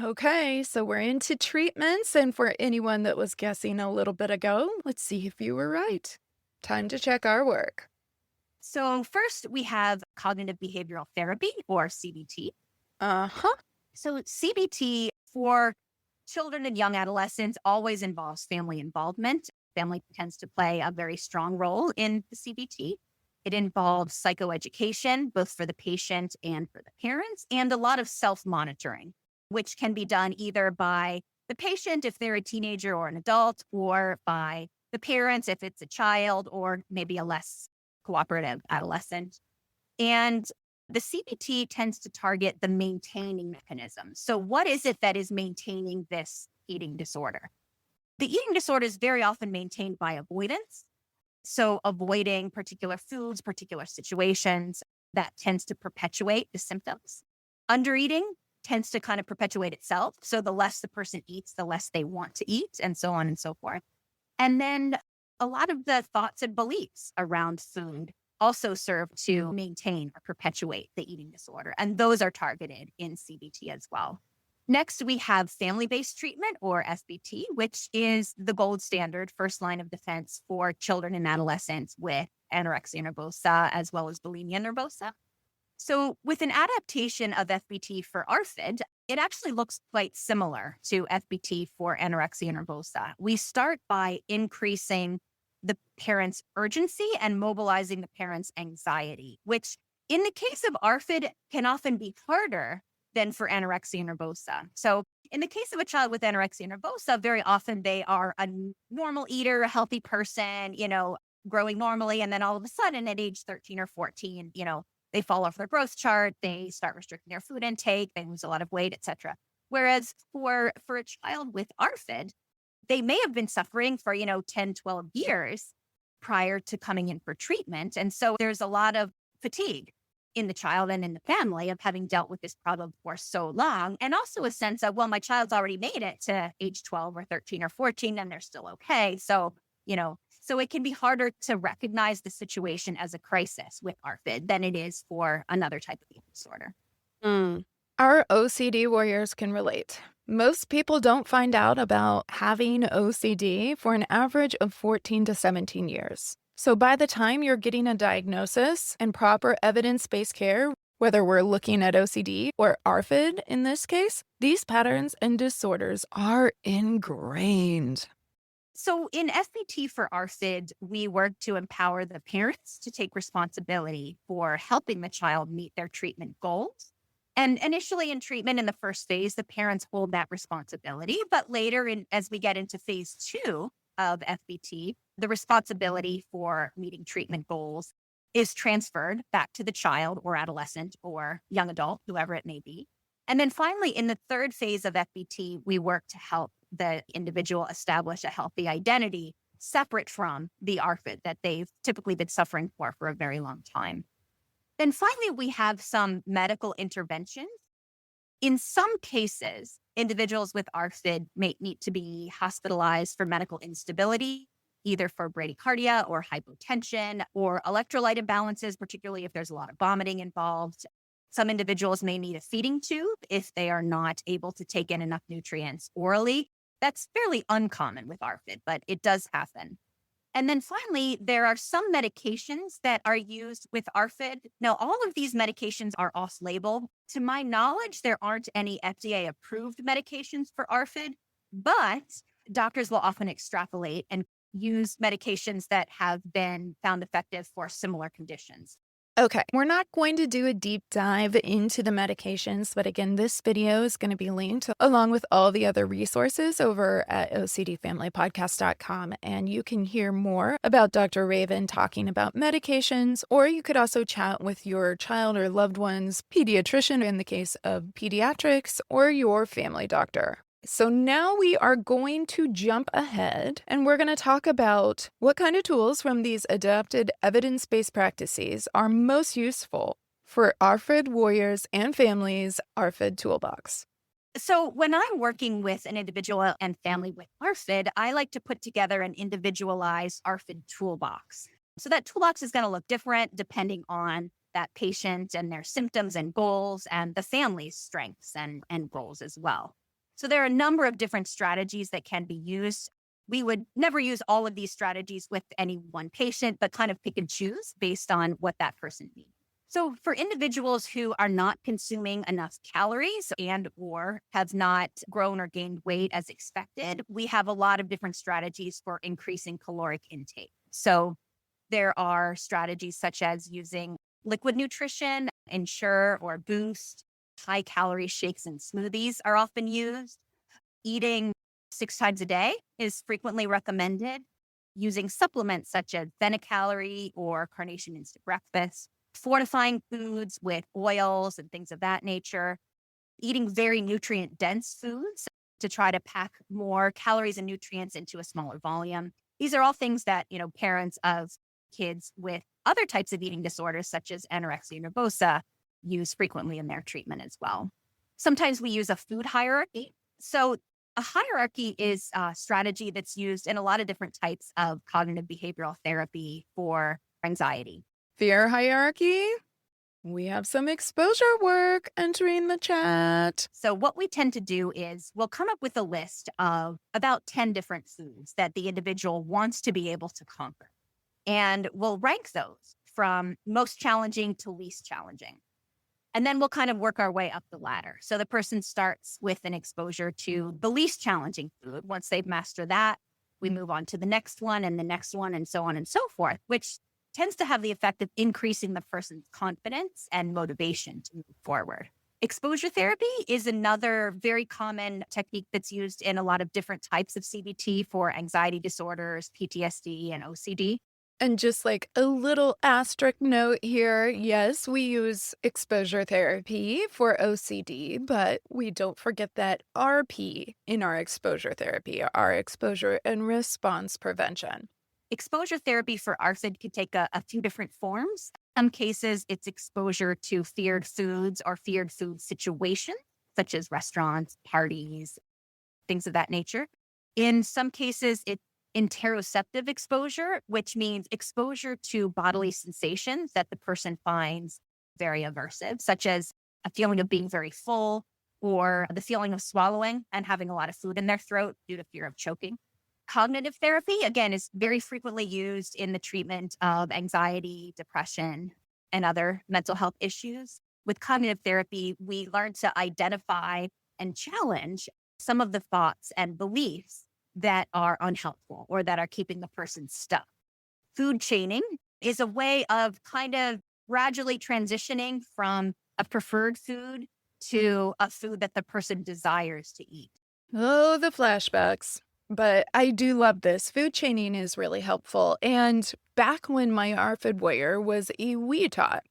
Okay, so we're into treatments, and for anyone that was guessing a little bit ago, let's see if you were right. Time to check our work. So first we have cognitive behavioral therapy, or CBT. Uh huh. So CBT for children and young adolescents always involves family involvement. Family tends to play a very strong role in the CBT. It involves psychoeducation, both for the patient and for the parents, and a lot of self-monitoring, which can be done either by the patient if they're a teenager or an adult, or by the parents if it's a child or maybe a less cooperative adolescent. And the CBT tends to target the maintaining mechanism. So, what is it that is maintaining this eating disorder? The eating disorder is very often maintained by avoidance. So, avoiding particular foods, particular situations, that tends to perpetuate the symptoms. Undereating tends to kind of perpetuate itself. So, the less the person eats, the less they want to eat, and so on and so forth. And then a lot of the thoughts and beliefs around food also serve to maintain or perpetuate the eating disorder. And those are targeted in CBT as well. Next, we have family-based treatment, or FBT, which is the gold standard first line of defense for children and adolescents with anorexia nervosa as well as bulimia nervosa. So with an adaptation of FBT for ARFID, it actually looks quite similar to FBT for anorexia nervosa. We start by increasing the parent's urgency and mobilizing the parent's anxiety, which in the case of ARFID can often be harder than for anorexia nervosa. So in the case of a child with anorexia nervosa, very often they are a normal eater, a healthy person, growing normally. And then all of a sudden at age 13 or 14, they fall off their growth chart, they start restricting their food intake, they lose a lot of weight, etc. Whereas for a child with ARFID, they may have been suffering for, 10, 12 years prior to coming in for treatment. And so there's a lot of fatigue in the child and in the family of having dealt with this problem for so long. And also a sense of, well, my child's already made it to age 12 or 13 or 14 and they're still okay. So, so it can be harder to recognize the situation as a crisis with ARFID than it is for another type of eating disorder. Mm. Our OCD warriors can relate. Most people don't find out about having OCD for an average of 14 to 17 years. So by the time you're getting a diagnosis and proper evidence-based care, whether we're looking at OCD or ARFID in this case, these patterns and disorders are ingrained. So in FBT for ARFID, we work to empower the parents to take responsibility for helping the child meet their treatment goals. And initially in treatment in the first phase, the parents hold that responsibility. But later, as we get into phase 2 of FBT, the responsibility for meeting treatment goals is transferred back to the child or adolescent or young adult, whoever it may be. And then finally, in the third phase of FBT, we work to help the individual establish a healthy identity separate from the ARFID that they've typically been suffering for a very long time. Then finally, we have some medical interventions. In some cases, individuals with ARFID may need to be hospitalized for medical instability, either for bradycardia or hypotension or electrolyte imbalances, particularly if there's a lot of vomiting involved. Some individuals may need a feeding tube if they are not able to take in enough nutrients orally. That's fairly uncommon with ARFID, but it does happen. And then finally, there are some medications that are used with ARFID. Now, all of these medications are off-label. To my knowledge, there aren't any FDA-approved medications for ARFID, but doctors will often extrapolate and use medications that have been found effective for similar conditions. Okay, we're not going to do a deep dive into the medications, but again, this video is going to be linked along with all the other resources over at ocdfamilypodcast.com. And you can hear more about Dr. Ravin talking about medications, or you could also chat with your child or loved one's pediatrician in the case of pediatrics, or your family doctor. So now we are going to jump ahead and we're going to talk about what kind of tools from these adapted evidence-based practices are most useful for ARFID warriors and families ARFID toolbox. So, when I'm working with an individual and family with ARFID, I like to put together an individualized ARFID toolbox. So, that toolbox is going to look different depending on that patient and their symptoms and goals and the family's strengths and goals as well. So, there are a number of different strategies that can be used. We would never use all of these strategies with any one patient, but kind of pick and choose based on what that person needs. So for individuals who are not consuming enough calories and or have not grown or gained weight as expected, we have a lot of different strategies for increasing caloric intake. So there are strategies such as using liquid nutrition, Ensure or Boost, high calorie shakes and smoothies are often used. Eating 6 times a day is frequently recommended. Using supplements such as Benecalorie or Carnation Instant Breakfast, fortifying foods with oils and things of that nature, eating very nutrient dense foods to try to pack more calories and nutrients into a smaller volume. These are all things that, parents of kids with other types of eating disorders, such as anorexia nervosa, use frequently in their treatment as well. Sometimes we use a food hierarchy. So a hierarchy is a strategy that's used in a lot of different types of cognitive behavioral therapy for anxiety. Fear hierarchy? We have some exposure work entering the chat. So what we tend to do is we'll come up with a list of about 10 different foods that the individual wants to be able to conquer. And we'll rank those from most challenging to least challenging. And then we'll kind of work our way up the ladder. So the person starts with an exposure to the least challenging food. Once they've mastered that, we move on to the next one and the next one and so on and so forth, which tends to have the effect of increasing the person's confidence and motivation to move forward. Exposure therapy is another very common technique that's used in a lot of different types of CBT for anxiety disorders, PTSD, and OCD. And just like a little asterisk note here, yes, we use exposure therapy for OCD, but we don't forget that RP in our exposure therapy, our exposure and response prevention. Exposure therapy for ARFID could take a few different forms. In some cases, it's exposure to feared foods or feared food situations, such as restaurants, parties, things of that nature. In some cases, it's interoceptive exposure, which means exposure to bodily sensations that the person finds very aversive, such as a feeling of being very full or the feeling of swallowing and having a lot of food in their throat due to fear of choking. Cognitive therapy, again, is very frequently used in the treatment of anxiety, depression, and other mental health issues. With cognitive therapy, we learn to identify and challenge some of the thoughts and beliefs that are unhelpful or that are keeping the person stuck. Food chaining is a way of kind of gradually transitioning from a preferred food to a food that the person desires to eat. Oh, the flashbacks. But I do love this. Food chaining is really helpful. And back when my ARFID warrior was a wee tot,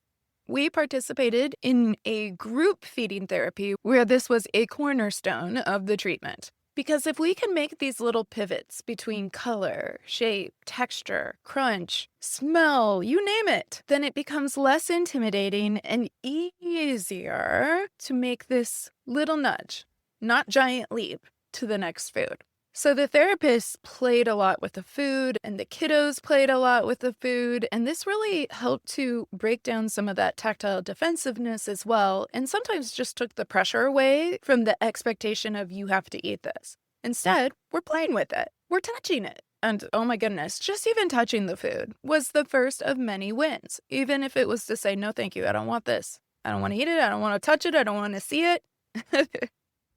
we participated in a group feeding therapy where this was a cornerstone of the treatment. Because if we can make these little pivots between color, shape, texture, crunch, smell, you name it, then it becomes less intimidating and easier to make this little nudge, not giant leap, to the next food. So the therapists played a lot with the food and the kiddos played a lot with the food. And this really helped to break down some of that tactile defensiveness as well. And sometimes just took the pressure away from the expectation of you have to eat this. Instead, we're playing with it. We're touching it. And oh my goodness, just even touching the food was the first of many wins. Even if it was to say, no, thank you. I don't want this. I don't want to eat it. I don't want to touch it. I don't want to see it.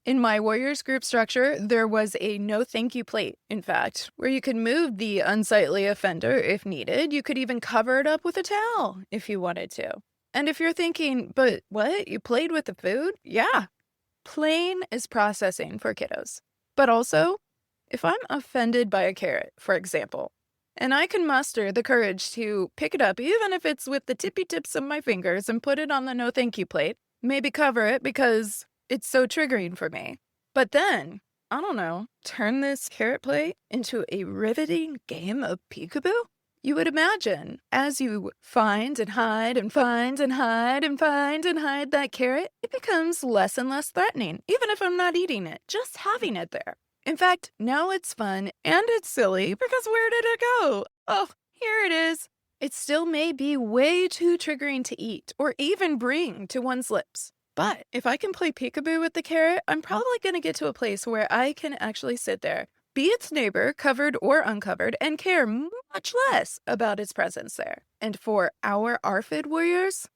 In my Warriors group structure, there was a no thank you plate, in fact, where you could move the unsightly offender if needed. You could even cover it up with a towel if you wanted to. And if you're thinking, but what? You played with the food? Yeah. Playing is processing for kiddos. But also, if I'm offended by a carrot, for example, and I can muster the courage to pick it up, even if it's with the tippy tips of my fingers, and put it on the no thank you plate, maybe cover it because it's so triggering for me. But then I don't know, turn this carrot plate into a riveting game of peekaboo? You would imagine, as you find and hide and find and hide and find and hide that carrot, it becomes less and less threatening, even if I'm not eating it, just having it there. In fact, now it's fun and it's silly because where did it go? Oh, here it is. It still may be way too triggering to eat or even bring to one's lips. But if I can play peekaboo with the carrot, I'm probably going to get to a place where I can actually sit there, be its neighbor, covered or uncovered, and care much less about its presence there. And for our ARFID warriors,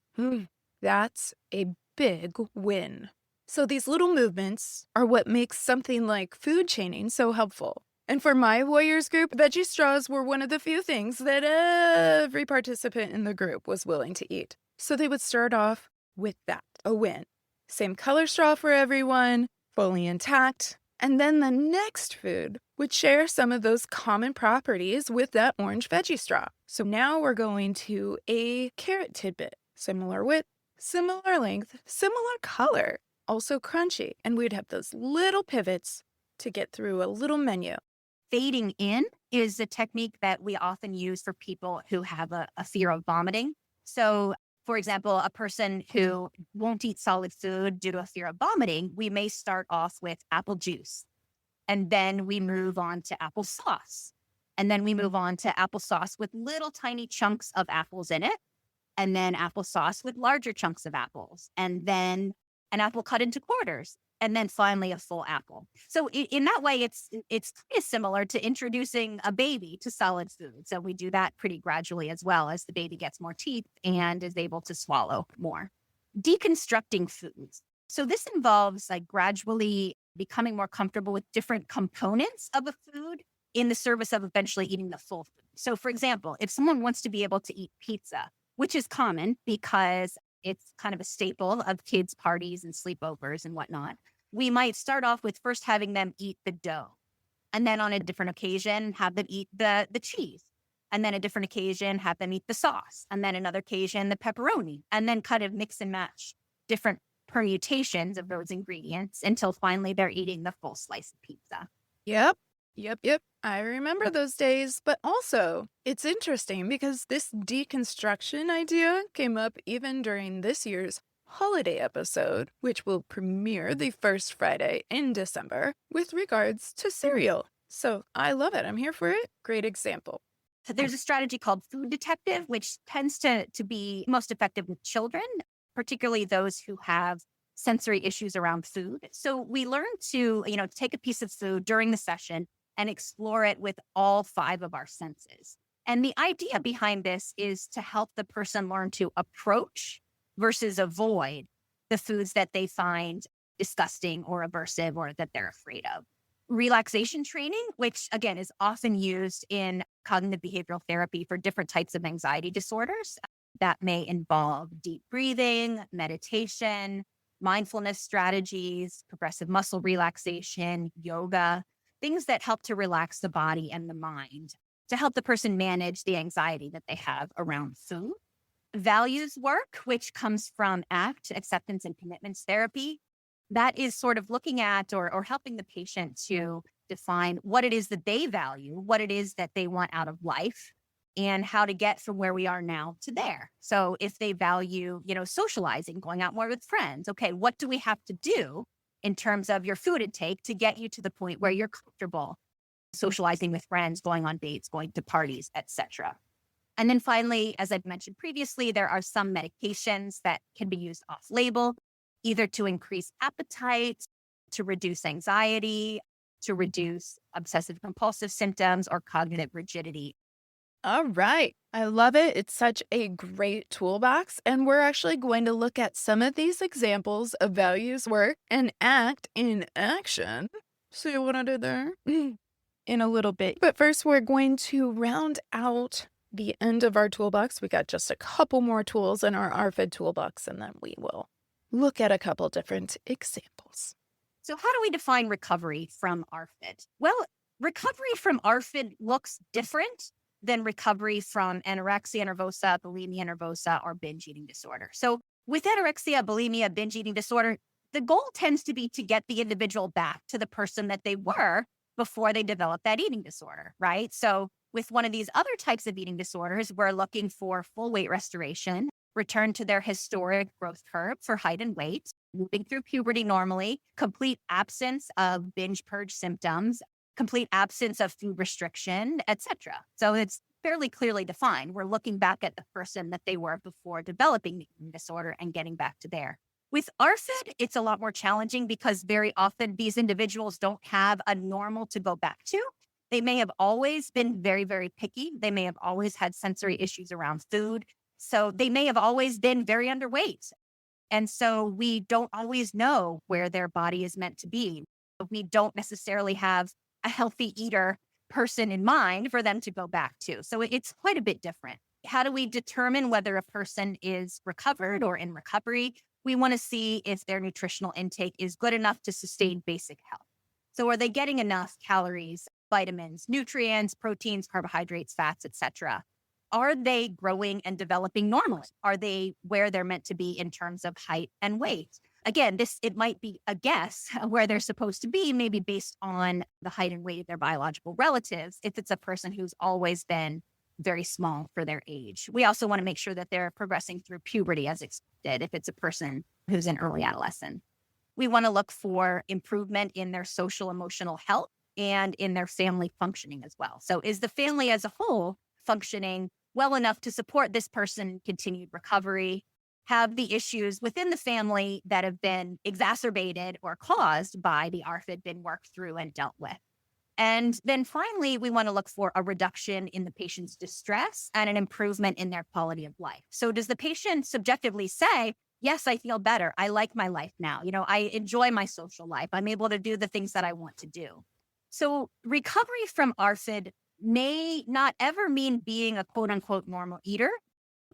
that's a big win. So these little movements are what makes something like food chaining so helpful. And for my warriors group, veggie straws were one of the few things that every participant in the group was willing to eat. So they would start off with that, a win. Same color straw for everyone, fully intact. And then the next food would share some of those common properties with that orange veggie straw. So now we're going to a carrot tidbit. Similar width, similar length, similar color, also crunchy. And we'd have those little pivots to get through a little menu. Fading in is a technique that we often use for people who have a fear of vomiting. So, for example, a person who won't eat solid food due to a fear of vomiting, we may start off with apple juice. And then we move on to applesauce. And then we move on to applesauce with little tiny chunks of apples in it. And then applesauce with larger chunks of apples. And then an apple cut into quarters. And then finally a full apple. So in that way, it's kind of similar to introducing a baby to solid food. So we do that pretty gradually as well as the baby gets more teeth and is able to swallow more. Deconstructing foods. So this involves like gradually becoming more comfortable with different components of a food in the service of eventually eating the full food. So for example, if someone wants to be able to eat pizza, which is common because it's kind of a staple of kids' parties and sleepovers and whatnot, we might start off with first having them eat the dough. And then on a different occasion, have them eat the cheese. And then a different occasion, have them eat the sauce. And then another occasion, the pepperoni. And then kind of mix and match different permutations of those ingredients until finally they're eating the full slice of pizza. Yep. I remember those days, but also it's interesting because this deconstruction idea came up even during this year's holiday episode, which will premiere the first Friday in December with regards to cereal. So I love it. I'm here for it. Great example. So there's a strategy called food detective, which tends to be most effective with children, particularly those who have sensory issues around food. So we learn to, take a piece of food during the session and explore it with all 5 of our senses. And the idea behind this is to help the person learn to approach versus avoid the foods that they find disgusting or aversive or that they're afraid of. Relaxation training, which again is often used in cognitive behavioral therapy for different types of anxiety disorders. That may involve deep breathing, meditation, mindfulness strategies, progressive muscle relaxation, yoga, things that help to relax the body and the mind to help the person manage the anxiety that they have around food. Values work, which comes from ACT, acceptance and commitments therapy. That is sort of looking at or helping the patient to define what it is that they value, what it is that they want out of life, and how to get from where we are now to there. So if they value, socializing, going out more with friends, okay, what do we have to do in terms of your food intake to get you to the point where you're comfortable socializing with friends, going on dates, going to parties, etc. And then finally, as I've mentioned previously, there are some medications that can be used off-label, either to increase appetite, to reduce anxiety, to reduce obsessive compulsive symptoms, or cognitive rigidity. All right. I love it. It's such a great toolbox. And we're actually going to look at some of these examples of values work and ACT in action. See what I did there? In a little bit. But first, we're going to round out the end of our toolbox. We got just a couple more tools in our ARFID toolbox, and then we will look at a couple different examples. So how do we define recovery from ARFID? Well, recovery from ARFID looks different than recovery from anorexia nervosa, bulimia nervosa, or binge eating disorder. So with anorexia, bulimia, binge eating disorder, The goal tends to be to get the individual back to the person that they were before they developed that eating disorder, right? So with one of these other types of eating disorders, we're looking for full weight restoration, return to their historic growth curve for height and weight, moving through puberty normally, complete absence of binge purge symptoms, complete absence of food restriction, etc. So it's fairly clearly defined. We're looking back at the person that they were before developing the eating disorder and getting back to there. With ARFID, it's a lot more challenging because very often these individuals don't have a normal to go back to. They may have always been very, very picky. They may have always had sensory issues around food. So they may have always been very underweight. And so we don't always know where their body is meant to be. We don't necessarily have a healthy eater person in mind for them to go back to. So it's quite a bit different. How do we determine whether a person is recovered or in recovery? We want to see if their nutritional intake is good enough to sustain basic health. So are they getting enough calories, vitamins, nutrients, proteins, carbohydrates, fats, etc.? Are they growing and developing normally? Are they where they're meant to be in terms of height and weight? Again, it might be a guess where they're supposed to be, maybe based on the height and weight of their biological relatives, if it's a person who's always been very small for their age. We also want to make sure that they're progressing through puberty as expected if it's a person who's in early adolescence. We want to look for improvement in their social emotional health and in their family functioning as well. So is the family as a whole functioning well enough to support this person continued recovery? Have the issues within the family that have been exacerbated or caused by the ARFID been worked through and dealt with? And then finally, we want to look for a reduction in the patient's distress and an improvement in their quality of life. So does the patient subjectively say, yes, I feel better. I like my life now. I enjoy my social life. I'm able to do the things that I want to do. So recovery from ARFID may not ever mean being a quote unquote normal eater.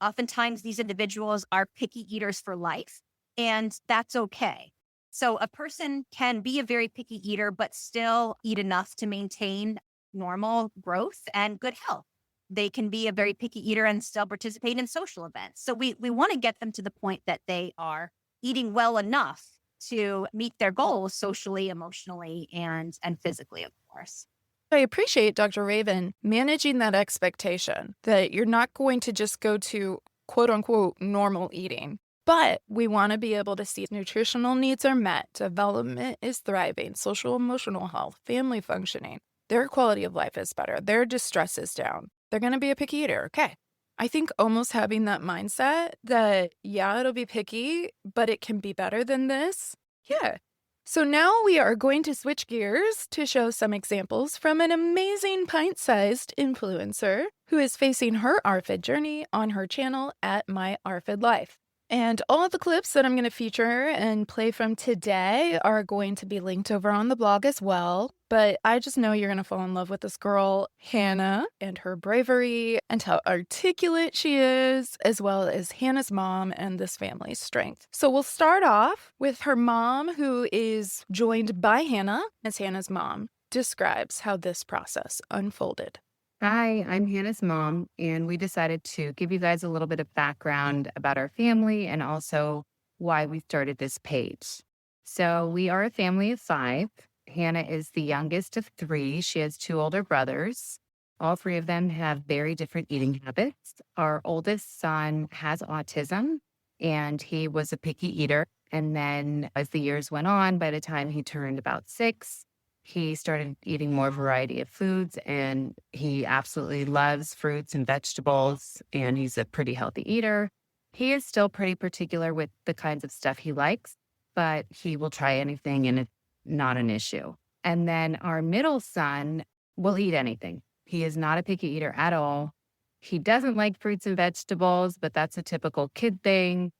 Oftentimes these individuals are picky eaters for life, and that's okay. So a person can be a very picky eater, but still eat enough to maintain normal growth and good health. They can be a very picky eater and still participate in social events. So we want to get them to the point that they are eating well enough to meet their goals socially, emotionally, and physically, of course. I appreciate Dr. Ravin managing that expectation that you're not going to just go to quote unquote normal eating, but we want to be able to see nutritional needs are met, development is thriving, social emotional health, family functioning, their quality of life is better, their distress is down. They're going to be a picky eater. Okay. I think almost having that mindset that, yeah, it'll be picky, but it can be better than this. Yeah. So now we are going to switch gears to show some examples from an amazing pint-sized influencer who is facing her ARFID journey on her channel at My ARFID Life. And all of the clips that I'm going to feature and play from today are going to be linked over on the blog as well. But I just know you're going to fall in love with this girl, Hannah, and her bravery and how articulate she is, as well as Hannah's mom and this family's strength. So we'll start off with her mom, who is joined by Hannah as Hannah's mom describes how this process unfolded. Hi, I'm Hannah's mom, and we decided to give you guys a little bit of background about our family and also why we started this page. So, we are a family of 5. Hannah is the youngest of 3. She has 2 older brothers. All 3 of them have very different eating habits. Our oldest son has autism, and he was a picky eater. And then, as the years went on, by the time he turned about 6, he started eating more variety of foods, and he absolutely loves fruits and vegetables, and he's a pretty healthy eater. He is still pretty particular with the kinds of stuff he likes, but he will try anything, and it's not an issue. And then our middle son will eat anything. He is not a picky eater at all. He doesn't like fruits and vegetables, but that's a typical kid thing.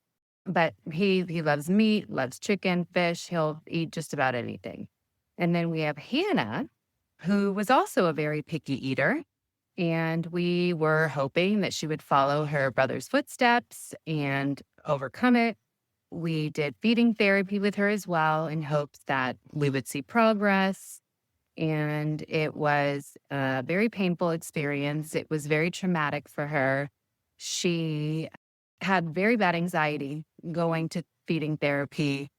But he loves meat, loves chicken, fish. He'll eat just about anything. And then we have Hannah, who was also a very picky eater. And we were hoping that she would follow her brother's footsteps and overcome it. We did feeding therapy with her as well in hopes that we would see progress. And it was a very painful experience. It was very traumatic for her. She had very bad anxiety going to feeding therapy.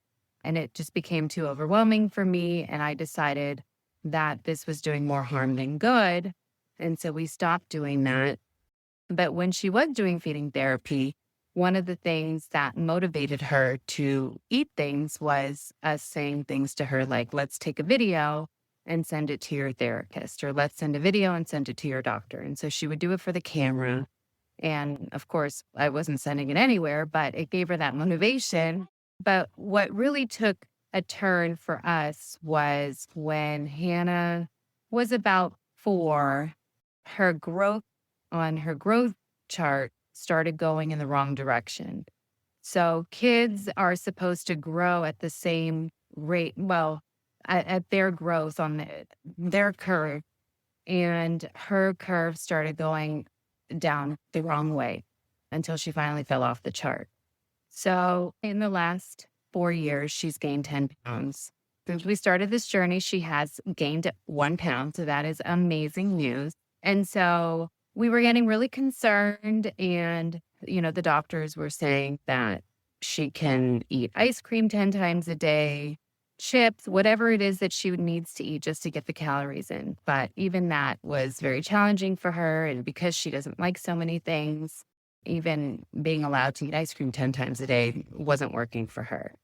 And it just became too overwhelming for me. And I decided that this was doing more harm than good. And so we stopped doing that. But when she was doing feeding therapy, one of the things that motivated her to eat things was us saying things to her like, let's take a video and send it to your therapist, or let's send a video and send it to your doctor. And so she would do it for the camera. And of course, I wasn't sending it anywhere, but it gave her that motivation. But what really took a turn for us was when Hannah was about 4, her growth on her growth chart started going in the wrong direction. So kids are supposed to grow at the same rate, well, at their growth on their curve. And her curve started going down the wrong way until she finally fell off the chart. So in the last 4 years, she's gained 10 pounds. Since we started this journey, she has gained 1 pound. So that is amazing news. And so we were getting really concerned. And, the doctors were saying that she can eat ice cream 10 times a day, chips, whatever it is that she needs to eat just to get the calories in. But even that was very challenging for her. And because she doesn't like so many things, even being allowed to eat ice cream 10 times a day wasn't working for her.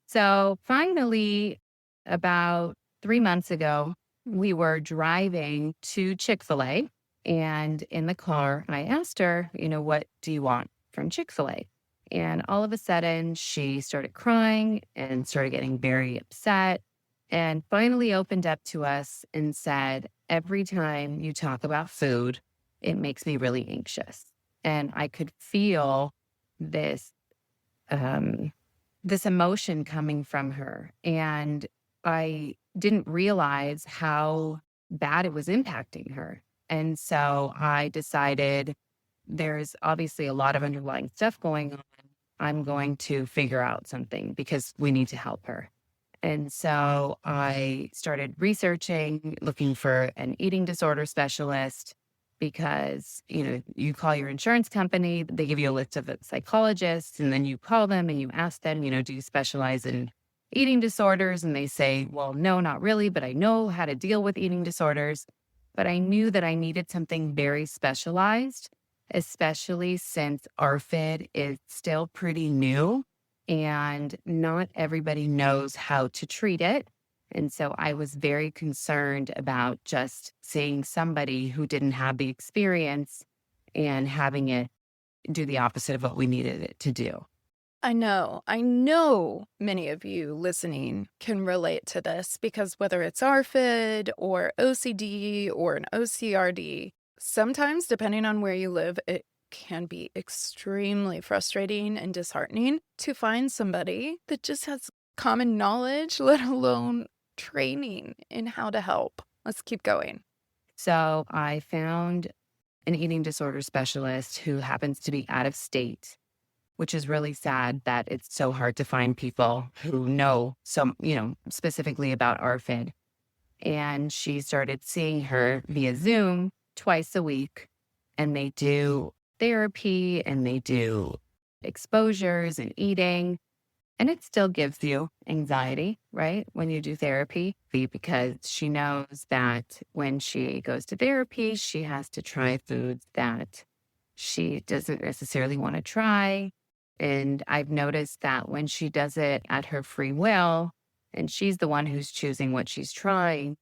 So finally, about 3 months ago, we were driving to Chick-fil-A. And in the car, I asked her, what do you want from Chick-fil-A? And all of a sudden, she started crying and started getting very upset, and finally opened up to us and said, every time you talk about food, it makes me really anxious. And I could feel this, this emotion coming from her. And I didn't realize how bad it was impacting her. And so I decided there's obviously a lot of underlying stuff going on. I'm going to figure out something because we need to help her. And so I started researching, looking for an eating disorder specialist because, you call your insurance company, they give you a list of psychologists, and then you call them and you ask them, do you specialize in eating disorders? And they say, well, no, not really, but I know how to deal with eating disorders. But I knew that I needed something very specialized, especially since ARFID is still pretty new and not everybody knows how to treat it. And so I was very concerned about just seeing somebody who didn't have the experience and having it do the opposite of what we needed it to do. I know many of you listening can relate to this because whether it's ARFID or OCD or an OCRD, sometimes depending on where you live, it can be extremely frustrating and disheartening to find somebody that just has common knowledge, let alone training in how to help. Let's keep going. So I found an eating disorder specialist who happens to be out of state, which is really sad that it's so hard to find people who know some, specifically about ARFID. And she started seeing her via Zoom twice a week, and they do therapy and they do exposures and eating. And it still gives you anxiety, right? When you do therapy, because she knows that when she goes to therapy, she has to try foods that she doesn't necessarily want to try. And I've noticed that when she does it at her free will, and she's the one who's choosing what she's trying,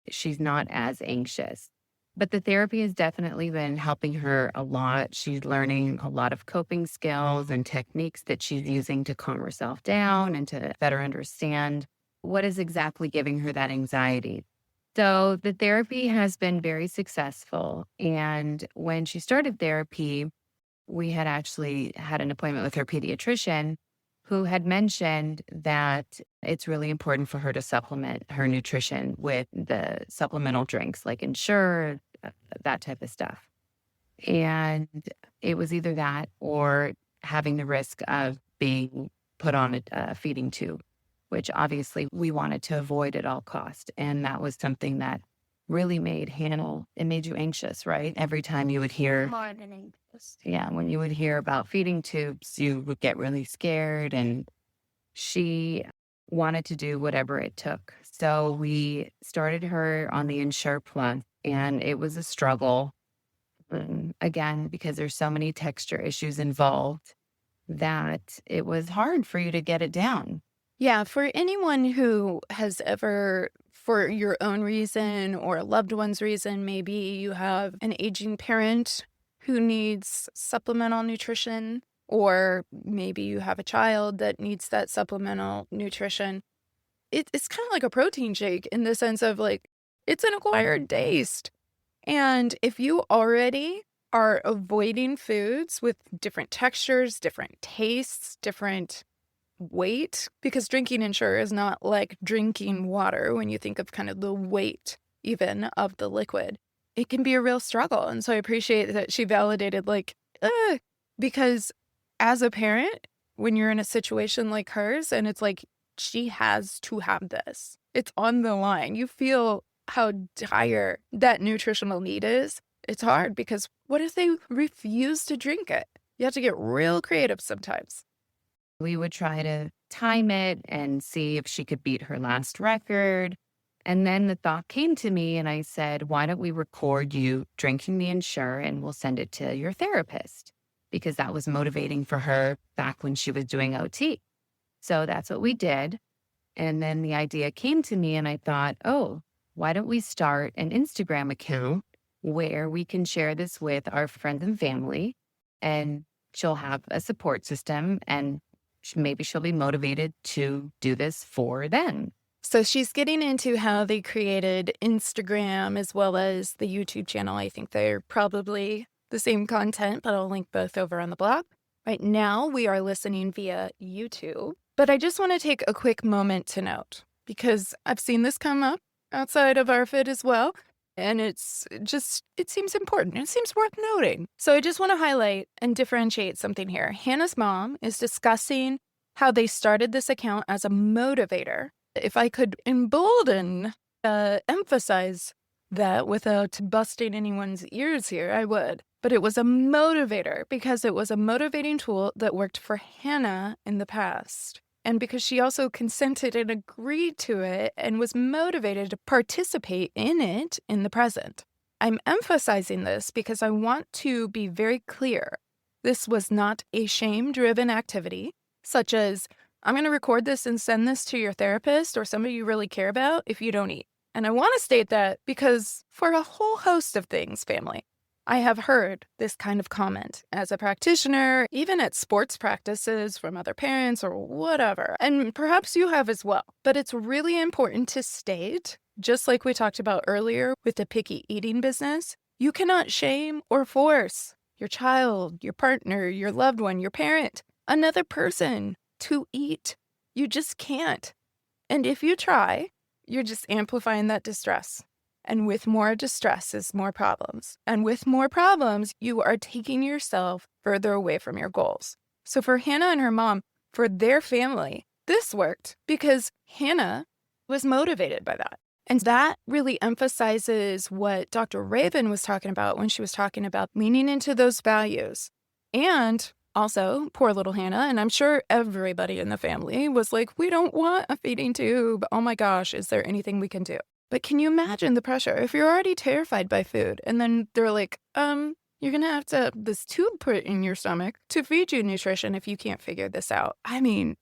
she's not as anxious. But the therapy has definitely been helping her a lot. She's learning a lot of coping skills and techniques that she's using to calm herself down and to better understand what is exactly giving her that anxiety. So the therapy has been very successful. And when she started therapy, we had actually had an appointment with her pediatrician who had mentioned that it's really important for her to supplement her nutrition with the supplemental drinks like Ensure, that type of stuff. And it was either that or having the risk of being put on a feeding tube, which obviously we wanted to avoid at all cost. And that was something that really made Hannah, it made you anxious, right? Every time you would hear More than anxious. yeah, when you would hear about feeding tubes, you would get really scared. And she wanted to do whatever it took. So we started her on the Ensure Plus, and it was a struggle. Again, because there's so many texture issues involved that it was hard for you to get it down. Yeah, for anyone who has ever, for your own reason or a loved one's reason, maybe you have an aging parent who needs supplemental nutrition, or maybe you have a child that needs that supplemental nutrition. It's kind of like a protein shake in the sense of like, it's an acquired taste. And if you already are avoiding foods with different textures, different tastes, different weight, because drinking Ensure is not like drinking water when you think of kind of the weight even of the liquid. It can be a real struggle. And so I appreciate that she validated like, because as a parent, when you're in a situation like hers and it's like, she has to have this, it's on the line. You feel how dire that nutritional need is. It's hard because what if they refuse to drink it? You have to get real creative sometimes. We would try to time it and see if she could beat her last record. And then the thought came to me, and I said, why don't we record you drinking the Ensure and we'll send it to your therapist? Because that was motivating for her back when she was doing OT. So that's what we did. And then the idea came to me, and I thought, oh, why don't we start an Instagram account where we can share this with our friends and family, and she'll have a support system, and maybe she'll be motivated to do this for them. So she's getting into how they created Instagram as well as the YouTube channel. I think they're probably the same content, but I'll link both over on the blog. Right now, we are listening via YouTube. But I just want to take a quick moment to note, because I've seen this come up outside of ARFID as well. And it seems important. It seems worth noting. So I just want to highlight and differentiate something here. Hannah's mom is discussing how they started this account as a motivator. If I could embolden, emphasize that without busting anyone's ears here, I would. But it was a motivator because it was a motivating tool that worked for Hannah in the past. And because she also consented and agreed to it and was motivated to participate in it in the present. I'm emphasizing this because I want to be very clear. This was not a shame-driven activity, such as, I'm going to record this and send this to your therapist or somebody you really care about if you don't eat. And I want to state that because for a whole host of things, family, I have heard this kind of comment as a practitioner, even at sports practices from other parents or whatever. And perhaps you have as well. But it's really important to state, just like we talked about earlier with the picky eating business, you cannot shame or force your child, your partner, your loved one, your parent, another person to eat. You just can't. And if you try, you're just amplifying that distress. And with more distress is more problems. And with more problems, you are taking yourself further away from your goals. So for Hannah and her mom, for their family, this worked because Hannah was motivated by that. And that really emphasizes what Dr. Ravin was talking about when she was talking about leaning into those values. And also, poor little Hannah, and I'm sure everybody in the family was like, we don't want a feeding tube. Oh my gosh, is there anything we can do? But can you imagine the pressure? If you're already terrified by food and then they're like, you're going to have this tube put in your stomach to feed you nutrition if you can't figure this out. I mean,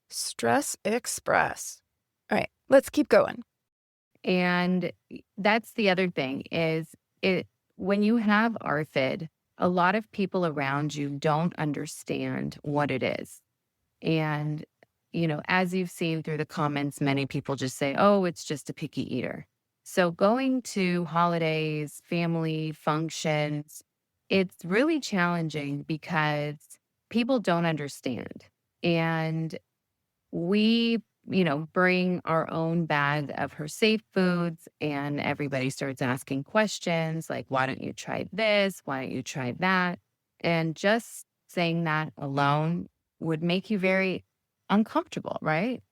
stress express. All right, let's keep going. And that's the other thing is when you have ARFID, a lot of people around you don't understand what it is. And as you've seen through the comments, many people just say, oh, it's just a picky eater. So going to holidays, family functions, it's really challenging because people don't understand. And we, bring our own bag of her safe foods, and everybody starts asking questions like, why don't you try this? Why don't you try that? And just saying that alone would make you very uncomfortable, right?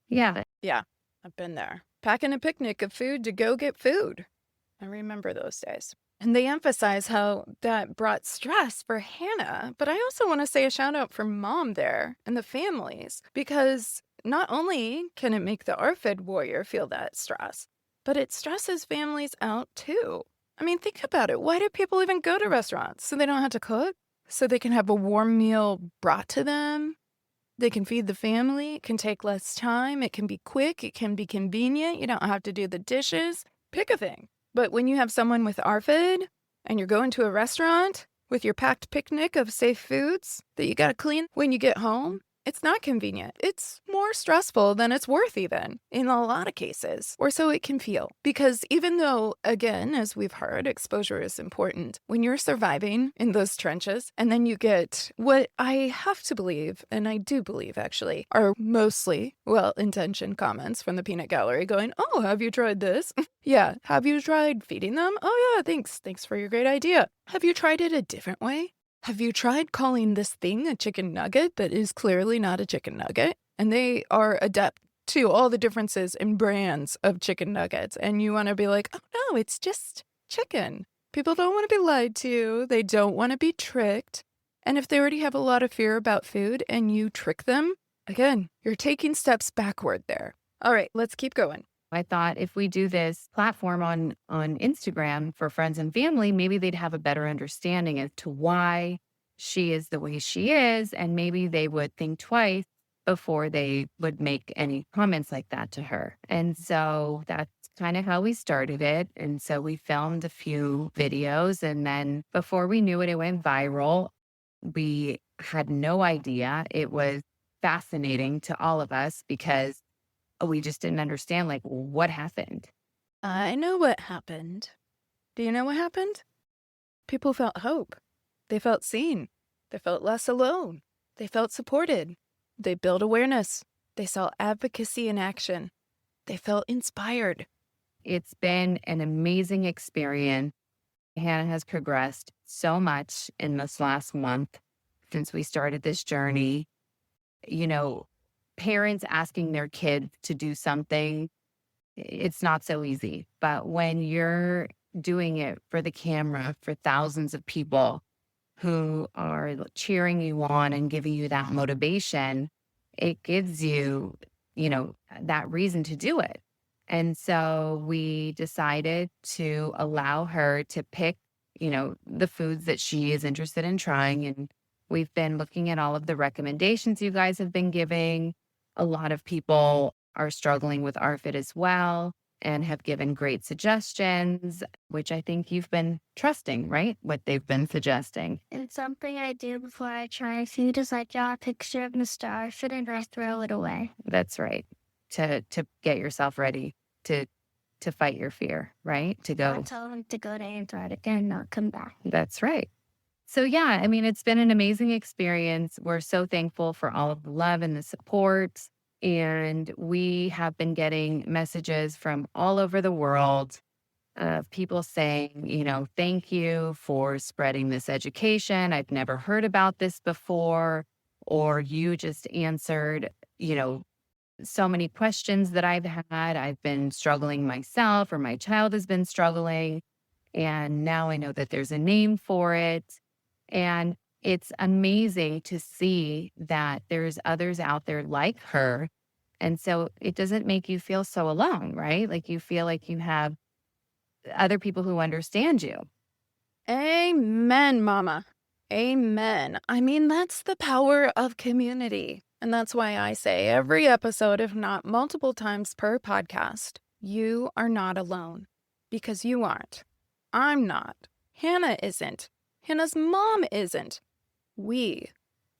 Yeah. Yeah, I've been there. Packing a picnic of food to go get food. I remember those days. And they emphasize how that brought stress for Hannah. But I also want to say a shout out for mom there and the families, because not only can it make the ARFID warrior feel that stress, but it stresses families out too. I mean, think about it. Why do people even go to restaurants? So they don't have to cook? So they can have a warm meal brought to them? They can feed the family? It can take less time. It can be quick. It can be convenient. You don't have to do the dishes. Pick a thing. But when you have someone with ARFID and you're going to a restaurant with your packed picnic of safe foods that you gotta clean when you get home, it's not convenient. It's more stressful than it's worth even, in a lot of cases, or so it can feel. Because even though, again, as we've heard, exposure is important, when you're surviving in those trenches, and then you get what I have to believe, and I do believe actually, are mostly well-intentioned comments from the peanut gallery going, oh, have you tried this? Yeah, have you tried feeding them? Oh yeah, thanks. Thanks for your great idea. Have you tried it a different way? Have you tried calling this thing a chicken nugget that is clearly not a chicken nugget? And they are adept to all the differences in brands of chicken nuggets. And you want to be like, oh no, it's just chicken. People don't want to be lied to. They don't want to be tricked. And if they already have a lot of fear about food and you trick them, again, you're taking steps backward there. All right, let's keep going. I thought if we do this platform on Instagram for friends and family, maybe they'd have a better understanding as to why she is the way she is. And maybe they would think twice before they would make any comments like that to her. And so that's kind of how we started it. And so we filmed a few videos. And then before we knew it, it went viral. We had no idea. It was fascinating to all of us because we just didn't understand, like, what happened. I know what happened. Do you know what happened? People felt hope. They felt seen. They felt less alone. They felt supported. They built awareness. They saw advocacy in action. They felt inspired. It's been an amazing experience. Hannah has progressed so much in this last month since we started this journey. You know, parents asking their kids to do something, it's not so easy. But when you're doing it for the camera, for thousands of people who are cheering you on and giving you that motivation, it gives you, that reason to do it. And so we decided to allow her to pick, the foods that she is interested in trying. And we've been looking at all of the recommendations you guys have been giving. A lot of people are struggling with ARFID as well and have given great suggestions, which I think you've been trusting, right? What they've been suggesting. And something I do before I try food is I draw a picture of Mr. ARFID and I throw it away. That's right. To get yourself ready to fight your fear, right? To go. I tell him to go to Antarctica and not come back. That's right. So yeah, I mean, it's been an amazing experience. We're so thankful for all of the love and the support. And we have been getting messages from all over the world of people saying, thank you for spreading this education. I've never heard about this before. Or you just answered, so many questions that I've had. I've been struggling myself, or my child has been struggling. And now I know that there's a name for it. And it's amazing to see that there's others out there like her. And so it doesn't make you feel so alone, right? Like you feel like you have other people who understand you. Amen, Mama. Amen. I mean, that's the power of community. And that's why I say every episode, if not multiple times per podcast, you are not alone. Because you aren't. I'm not. Hannah isn't. Hannah's mom isn't. We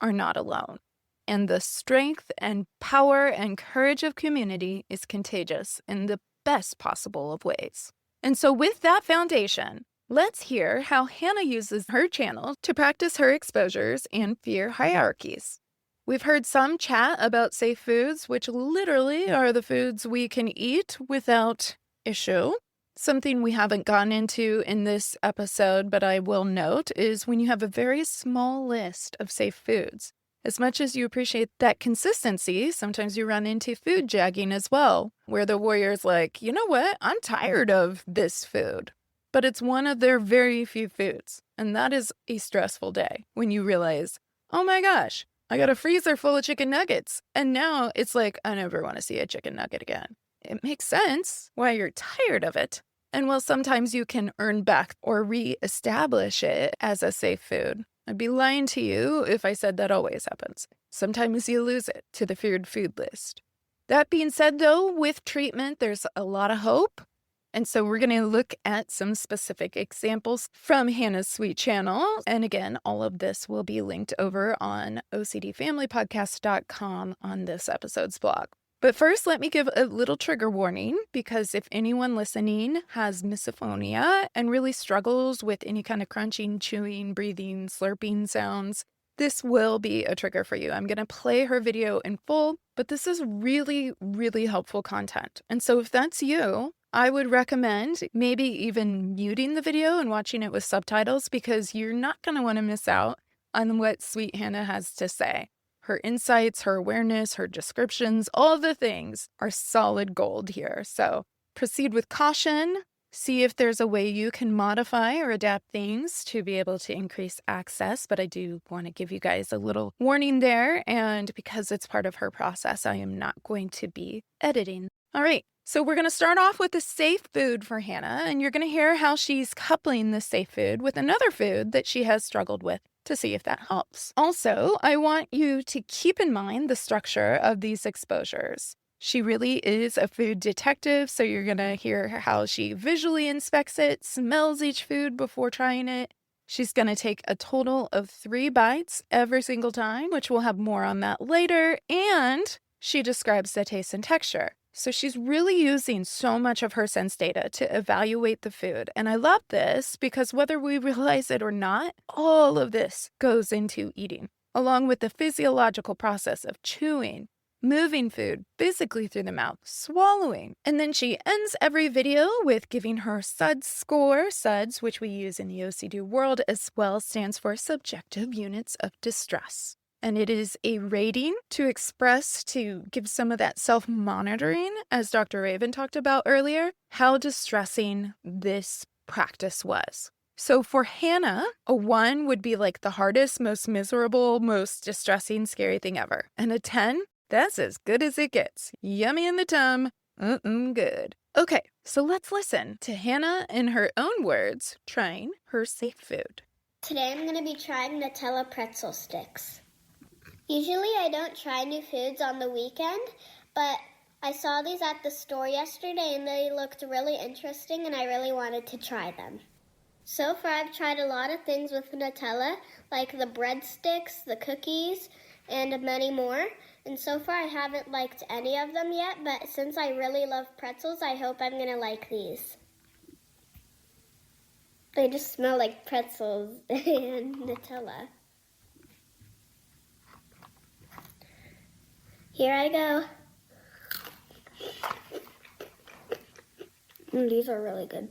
are not alone. And the strength and power and courage of community is contagious in the best possible of ways. And so with that foundation, let's hear how Hannah uses her channel to practice her exposures and fear hierarchies. We've heard some chat about safe foods, which literally are the foods we can eat without issue. Something we haven't gone into in this episode, but I will note, is when you have a very small list of safe foods. As much as you appreciate that consistency, sometimes you run into food jagging as well, where the warrior's like, you know what, I'm tired of this food. But it's one of their very few foods. And that is a stressful day when you realize, oh my gosh, I got a freezer full of chicken nuggets. And now it's like, I never want to see a chicken nugget again. It makes sense why you're tired of it. And while sometimes you can earn back or reestablish it as a safe food, I'd be lying to you if I said that always happens. Sometimes you lose it to the feared food list. That being said, though, with treatment, there's a lot of hope. And so we're going to look at some specific examples from Hannah's sweet channel. And again, all of this will be linked over on ocdfamilypodcast.com on this episode's blog. But first, let me give a little trigger warning, because if anyone listening has misophonia and really struggles with any kind of crunching, chewing, breathing, slurping sounds, this will be a trigger for you. I'm going to play her video in full, but this is really, really helpful content. And so if that's you, I would recommend maybe even muting the video and watching it with subtitles, because you're not going to want to miss out on what sweet Hannah has to say. Her insights, her awareness, her descriptions, all the things are solid gold here. So proceed with caution. See if there's a way you can modify or adapt things to be able to increase access. But I do want to give you guys a little warning there. And because it's part of her process, I am not going to be editing. All right. So we're going to start off with a safe food for Hannah. And you're going to hear how she's coupling the safe food with another food that she has struggled with, to see if that helps. Also, I want you to keep in mind the structure of these exposures. She really is a food detective, so you're going to hear how she visually inspects it, smells each food before trying it. She's going to take a total of 3 bites every single time, which we'll have more on that later, and she describes the taste and texture. So she's really using so much of her sense data to evaluate the food. And I love this because whether we realize it or not, all of this goes into eating, along with the physiological process of chewing, moving food physically through the mouth, swallowing. And then she ends every video with giving her SUDS score. SUDS, which we use in the OCD world as well, stands for Subjective Units of Distress. And it is a rating to express, to give some of that self-monitoring, as Dr. Ravin talked about earlier, how distressing this practice was. So for Hannah, a 1 would be like the hardest, most miserable, most distressing, scary thing ever. And a 10, that's as good as it gets. Yummy in the tum, good. Okay, so let's listen to Hannah in her own words trying her safe food. Today I'm going to be trying Nutella pretzel sticks. Usually I don't try new foods on the weekend, but I saw these at the store yesterday and they looked really interesting and I really wanted to try them. So far I've tried a lot of things with Nutella, like the breadsticks, the cookies, and many more. And so far I haven't liked any of them yet, but since I really love pretzels, I hope I'm going to like these. They just smell like pretzels and Nutella. Here I go. These are really good.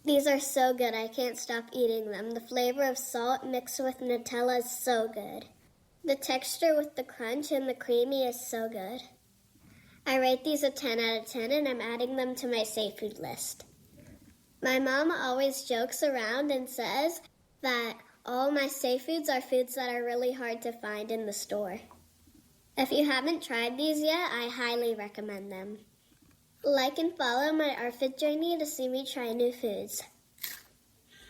These are so good, I can't stop eating them. The flavor of salt mixed with Nutella is so good. The texture with the crunch and the creamy is so good. I rate these a 10 out of 10 and I'm adding them to my safe food list. My mom always jokes around and says that all my safe foods are foods that are really hard to find in the store. If you haven't tried these yet, I highly recommend them. Like and follow my ARFID journey to see me try new foods.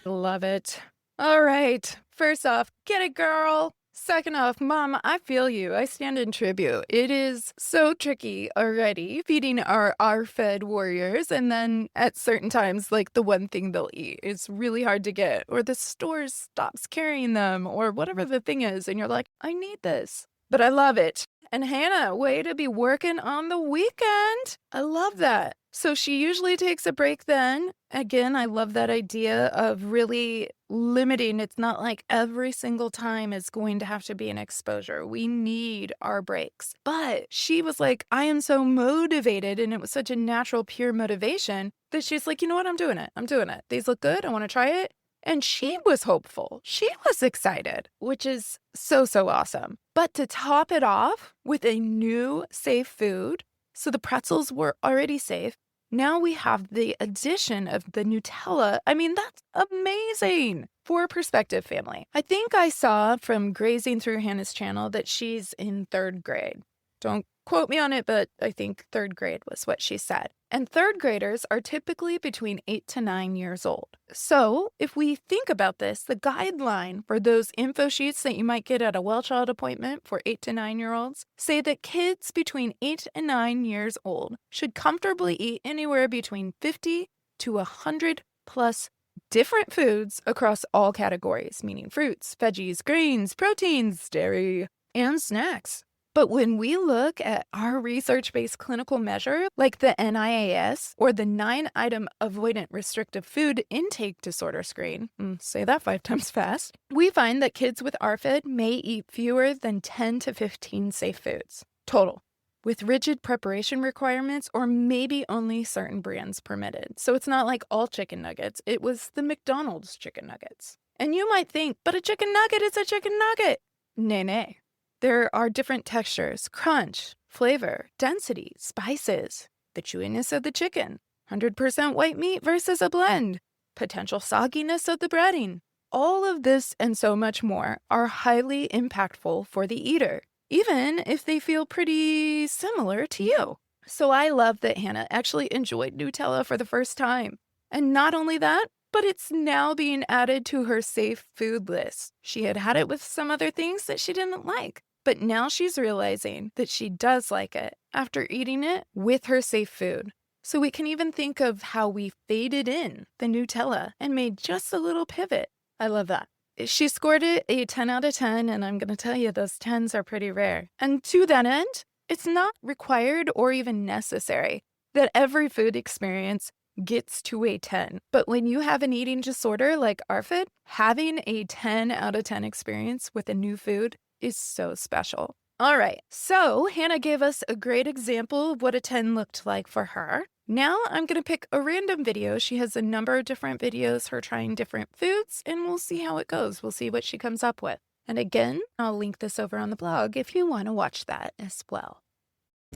Love it. All right. First off, get it, girl. Second off, Mom, I feel you. I stand in tribute. It is so tricky already feeding our ARFID warriors, and then at certain times, like the one thing they'll eat is really hard to get, or the store stops carrying them, or whatever the thing is, and you're like, I need this. But I love it. And Hannah, way to be working on the weekend. I love that. So she usually takes a break then. Again, I love that idea of really limiting. It's not like every single time is going to have to be an exposure. We need our breaks. But she was like, I am so motivated. And it was such a natural, pure motivation that she's like, you know what? I'm doing it. I'm doing it. These look good. I want to try it. And she was hopeful. She was excited, which is so, so awesome. But to top it off with a new safe food, so the pretzels were already safe. Now we have the addition of the Nutella. I mean, that's amazing. For perspective, family, I think I saw from grazing through Hannah's channel that she's in 3rd grade. Don't quote me on it, but I think 3rd grade was what she said. And 3rd graders are typically between 8 to 9 years old. So if we think about this, the guideline for those info sheets that you might get at a well child appointment for 8 to 9-year-olds say that kids between 8 and 9 years old should comfortably eat anywhere between 50 to 100 plus different foods across all categories, meaning fruits, veggies, grains, proteins, dairy, and snacks. But when we look at our research-based clinical measure, like the NIAS or the 9-item Avoidant Restrictive Food Intake Disorder screen, say that 5 times fast, we find that kids with ARFID may eat fewer than 10 to 15 safe foods total, with rigid preparation requirements or maybe only certain brands permitted. So it's not like all chicken nuggets, it was the McDonald's chicken nuggets. And you might think, but a chicken nugget is a chicken nugget. Nay. There are different textures, crunch, flavor, density, spices, the chewiness of the chicken, 100% white meat versus a blend, potential sogginess of the breading. All of this and so much more are highly impactful for the eater, even if they feel pretty similar to you. So I love that Hannah actually enjoyed Nutella for the first time. And not only that, but it's now being added to her safe food list. She had it with some other things that she didn't like. But now she's realizing that she does like it after eating it with her safe food. So we can even think of how we faded in the Nutella and made just a little pivot. I love that. She scored it a 10 out of 10, and I'm going to tell you those 10s are pretty rare. And to that end, it's not required or even necessary that every food experience gets to a 10. But when you have an eating disorder like ARFID, having a 10 out of 10 experience with a new food is so special. All right, so Hannah gave us a great example of what a 10 looked like for her. Now I'm going to pick a random video. She has a number of different videos, her trying different foods, and we'll see how it goes. We'll see what she comes up with. And again, I'll link this over on the blog if you want to watch that as well.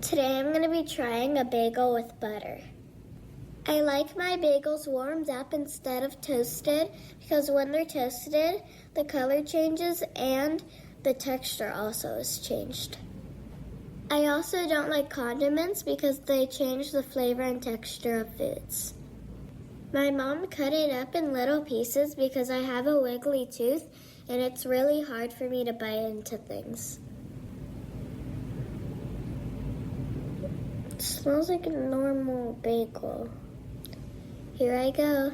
Today I'm going to be trying a bagel with butter. I like my bagels warmed up instead of toasted because when they're toasted, the color changes and the texture also is changed. I also don't like condiments because they change the flavor and texture of foods. My mom cut it up in little pieces because I have a wiggly tooth and it's really hard for me to bite into things. It smells like a normal bagel. Here I go.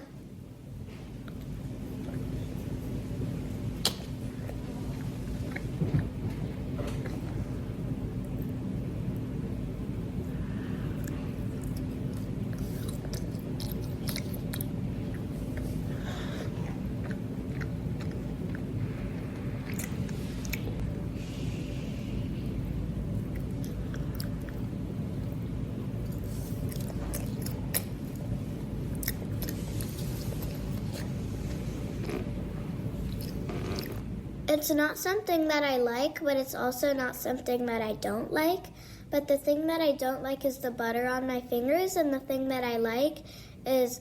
It's not something that I like, but it's also not something that I don't like. But the thing that I don't like is the butter on my fingers, and the thing that I like is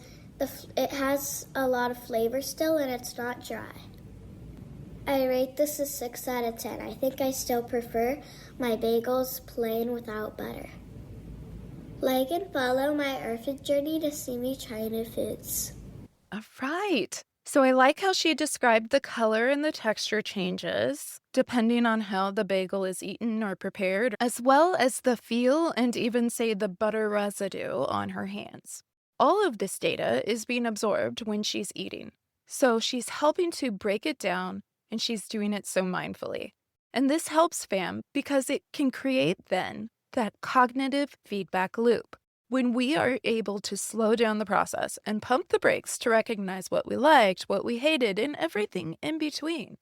it has a lot of flavor still, and it's not dry. I rate this a 6 out of 10. I think I still prefer my bagels plain without butter. Like and follow my ARFID journey to see me try new foods. All right. So I like how she described the color and the texture changes depending on how the bagel is eaten or prepared, as well as the feel and even say the butter residue on her hands. All of this data is being absorbed when she's eating. So she's helping to break it down, and she's doing it so mindfully. And this helps, fam, because it can create then that cognitive feedback loop. When we are able to slow down the process and pump the brakes to recognize what we liked, what we hated, and everything in between,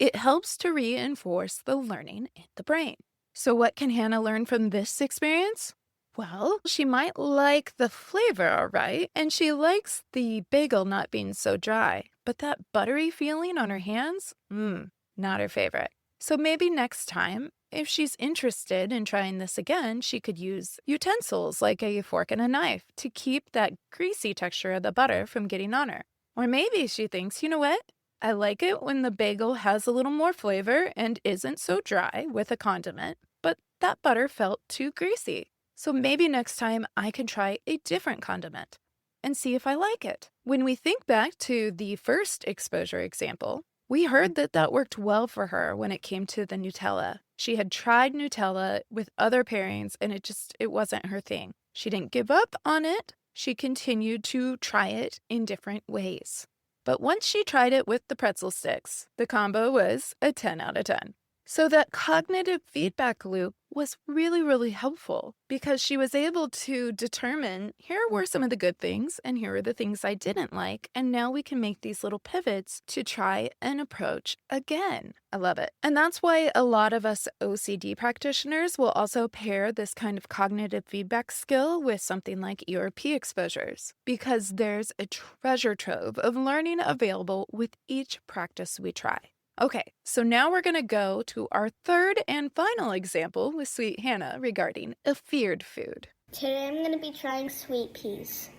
it helps to reinforce the learning in the brain. So what can Hannah learn from this experience? Well, she might like the flavor, all right, and she likes the bagel not being so dry. But that buttery feeling on her hands? Not her favorite. So maybe next time, if she's interested in trying this again, she could use utensils like a fork and a knife to keep that greasy texture of the butter from getting on her. Or maybe she thinks, you know what? I like it when the bagel has a little more flavor and isn't so dry with a condiment, but that butter felt too greasy. So maybe next time I can try a different condiment and see if I like it. When we think back to the first exposure example, we heard that that worked well for her when it came to the Nutella. She had tried Nutella with other pairings and it wasn't her thing. She didn't give up on it. She continued to try it in different ways. But once she tried it with the pretzel sticks, the combo was a 10 out of 10. So that cognitive feedback loop was really, really helpful because she was able to determine here were some of the good things and here are the things I didn't like. And now we can make these little pivots to try an approach again. I love it. And that's why a lot of us OCD practitioners will also pair this kind of cognitive feedback skill with something like ERP exposures because there's a treasure trove of learning available with each practice we try. Okay, so now we're going to go to our third and final example with Sweet Hannah regarding a feared food. Today I'm going to be trying sweet peas.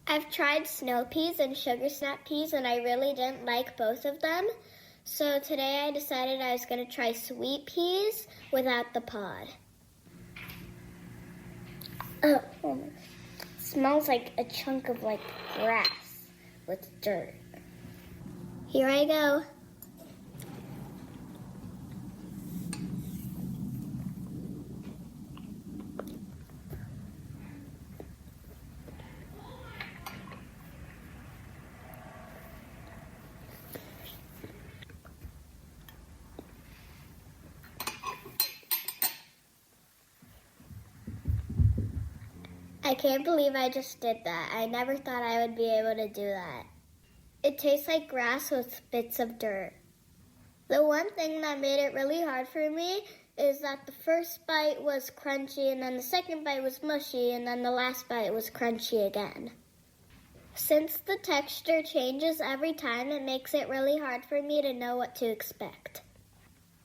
I've tried snow peas and sugar snap peas, and I really didn't like both of them. So today I decided I was going to try sweet peas without the pod. Oh, it smells like a chunk of grass with dirt. Here I go. I can't believe I just did that. I never thought I would be able to do that. It tastes like grass with bits of dirt. The one thing that made it really hard for me is that the first bite was crunchy, and then the second bite was mushy, and then the last bite was crunchy again. Since the texture changes every time, it makes it really hard for me to know what to expect.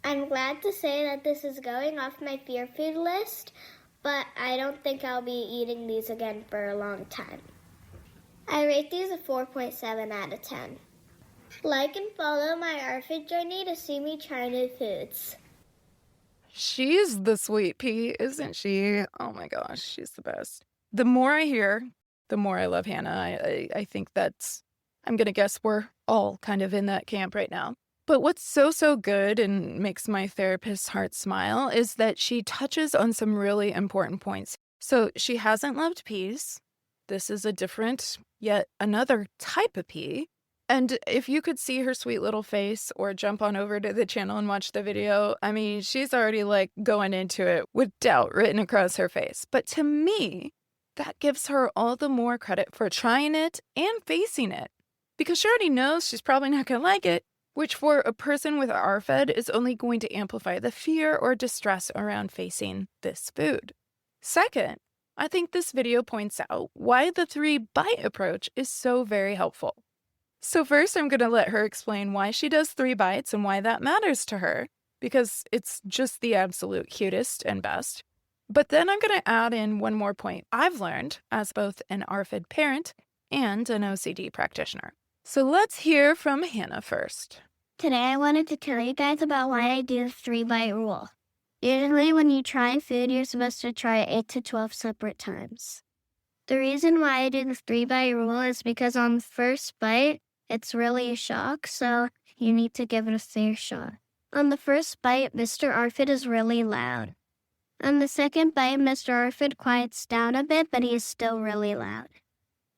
I'm glad to say that this is going off my fear food list, but I don't think I'll be eating these again for a long time. I rate these a 4.7 out of 10. Like and follow my ARFID journey to see me try new foods. She's the sweet pea, isn't she? Oh my gosh, she's the best. The more I hear, the more I love Hannah. I think I'm going to guess we're all kind of in that camp right now. But what's so good and makes my therapist's heart smile is that she touches on some really important points. So she hasn't loved peas. This is a different, yet another type of pea. And if you could see her sweet little face or jump on over to the channel and watch the video, I mean, she's already going into it with doubt written across her face. But to me, that gives her all the more credit for trying it and facing it because she already knows she's probably not going to like it, which for a person with ARFID is only going to amplify the fear or distress around facing this food. Second, I think this video points out why the 3-bite approach is so very helpful. So first, I'm going to let her explain why she does 3 bites and why that matters to her, because it's just the absolute cutest and best. But then I'm going to add in one more point I've learned as both an ARFID parent and an OCD practitioner. So let's hear from Hannah first. Today I wanted to tell you guys about why I do the 3-bite rule. Usually when you try food, you're supposed to try it 8 to 12 separate times. The reason why I do the 3-bite rule is because on the first bite, it's really a shock, so you need to give it a fair shot. On the first bite, Mr. ARFID is really loud. On the second bite, Mr. ARFID quiets down a bit, but he is still really loud.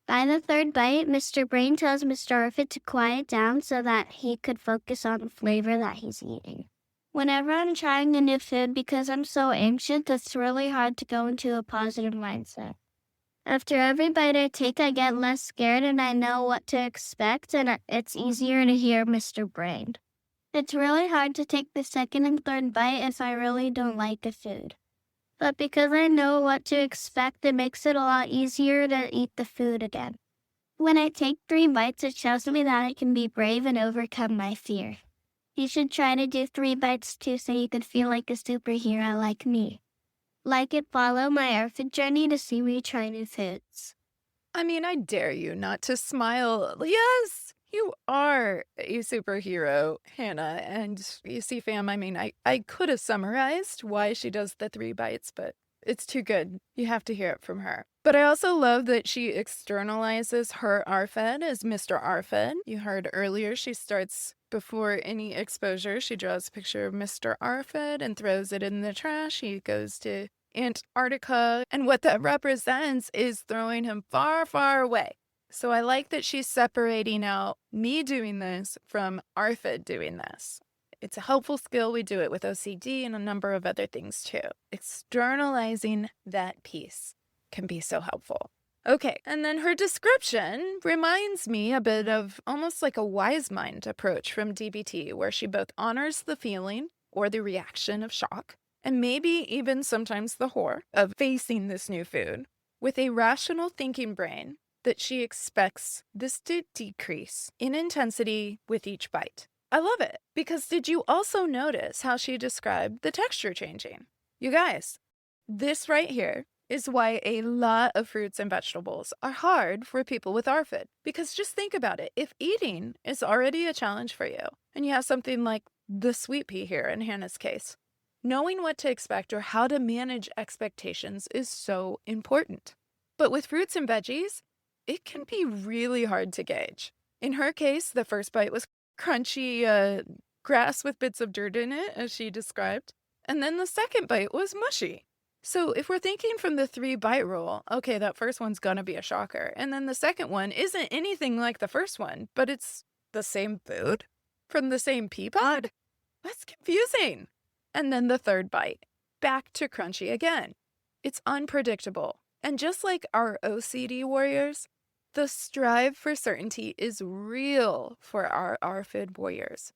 By the third bite, Mr. Brain tells Mr. ARFID to quiet down so that he could focus on the flavor that he's eating. Whenever I'm trying a new food, because I'm so anxious, it's really hard to go into a positive mindset. After every bite I take, I get less scared and I know what to expect, and it's easier to hear Mr. Brain. It's really hard to take the second and third bite if I really don't like the food. but because I know what to expect, it makes it a lot easier to eat the food again. When I take 3 bites, it shows me that I can be brave and overcome my fear. You should try to do 3 bites too so you can feel like a superhero like me. Like and follow my ARFID journey to see me try new foods. I mean, I dare you not to smile. Yes, you are a superhero, Hannah. And you see, fam, I mean, I could have summarized why she does the 3 bites, but it's too good. You have to hear it from her. But I also love that she externalizes her ARFID as Mr. ARFID. You heard earlier she starts before any exposure. She draws a picture of Mr. ARFID and throws it in the trash. He goes to Antarctica, and what that represents is throwing him far, far away. So I like that she's separating out me doing this from ARFID doing this. It's a helpful skill. We do it with OCD and a number of other things too. Externalizing that piece can be so helpful. Okay, and then her description reminds me a bit of almost like a wise mind approach from DBT, where she both honors the feeling or the reaction of shock, and maybe even sometimes the horror of facing this new food, with a rational thinking brain that she expects this to decrease in intensity with each bite. I love it, because did you also notice how she described the texture changing? You guys, this right here is why a lot of fruits and vegetables are hard for people with ARFID. Because just think about it. If eating is already a challenge for you, and you have something like the sweet pea here in Hannah's case, knowing what to expect or how to manage expectations is so important. But with fruits and veggies, it can be really hard to gauge. In her case, the first bite was crunchy grass with bits of dirt in it, as she described. And then the second bite was mushy. So if we're thinking from the 3-bite rule, okay, that first one's gonna be a shocker. And then the second one isn't anything like the first one, but it's the same food from the same pea pod. That's confusing. And then the third bite, back to crunchy again. It's unpredictable. And just like our OCD warriors, the strive for certainty is real for our ARFID warriors.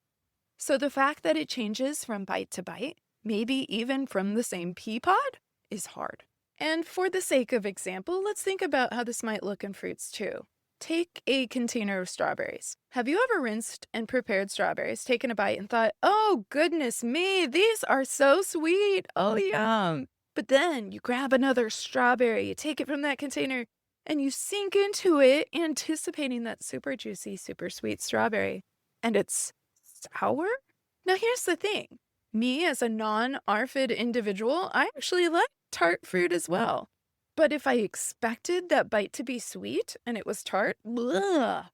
So the fact that it changes from bite to bite, maybe even from the same pea pod, is hard. And for the sake of example, let's think about how this might look in fruits too. Take a container of strawberries. Have you ever rinsed and prepared strawberries, taken a bite and thought, oh goodness me, these are so sweet, oh yum. But then you grab another strawberry, you take it from that container, and you sink into it, anticipating that super juicy, super sweet strawberry, and it's sour? Now here's the thing. Me, as a non-ARFID individual, I actually like tart fruit as well. But if I expected that bite to be sweet and it was tart,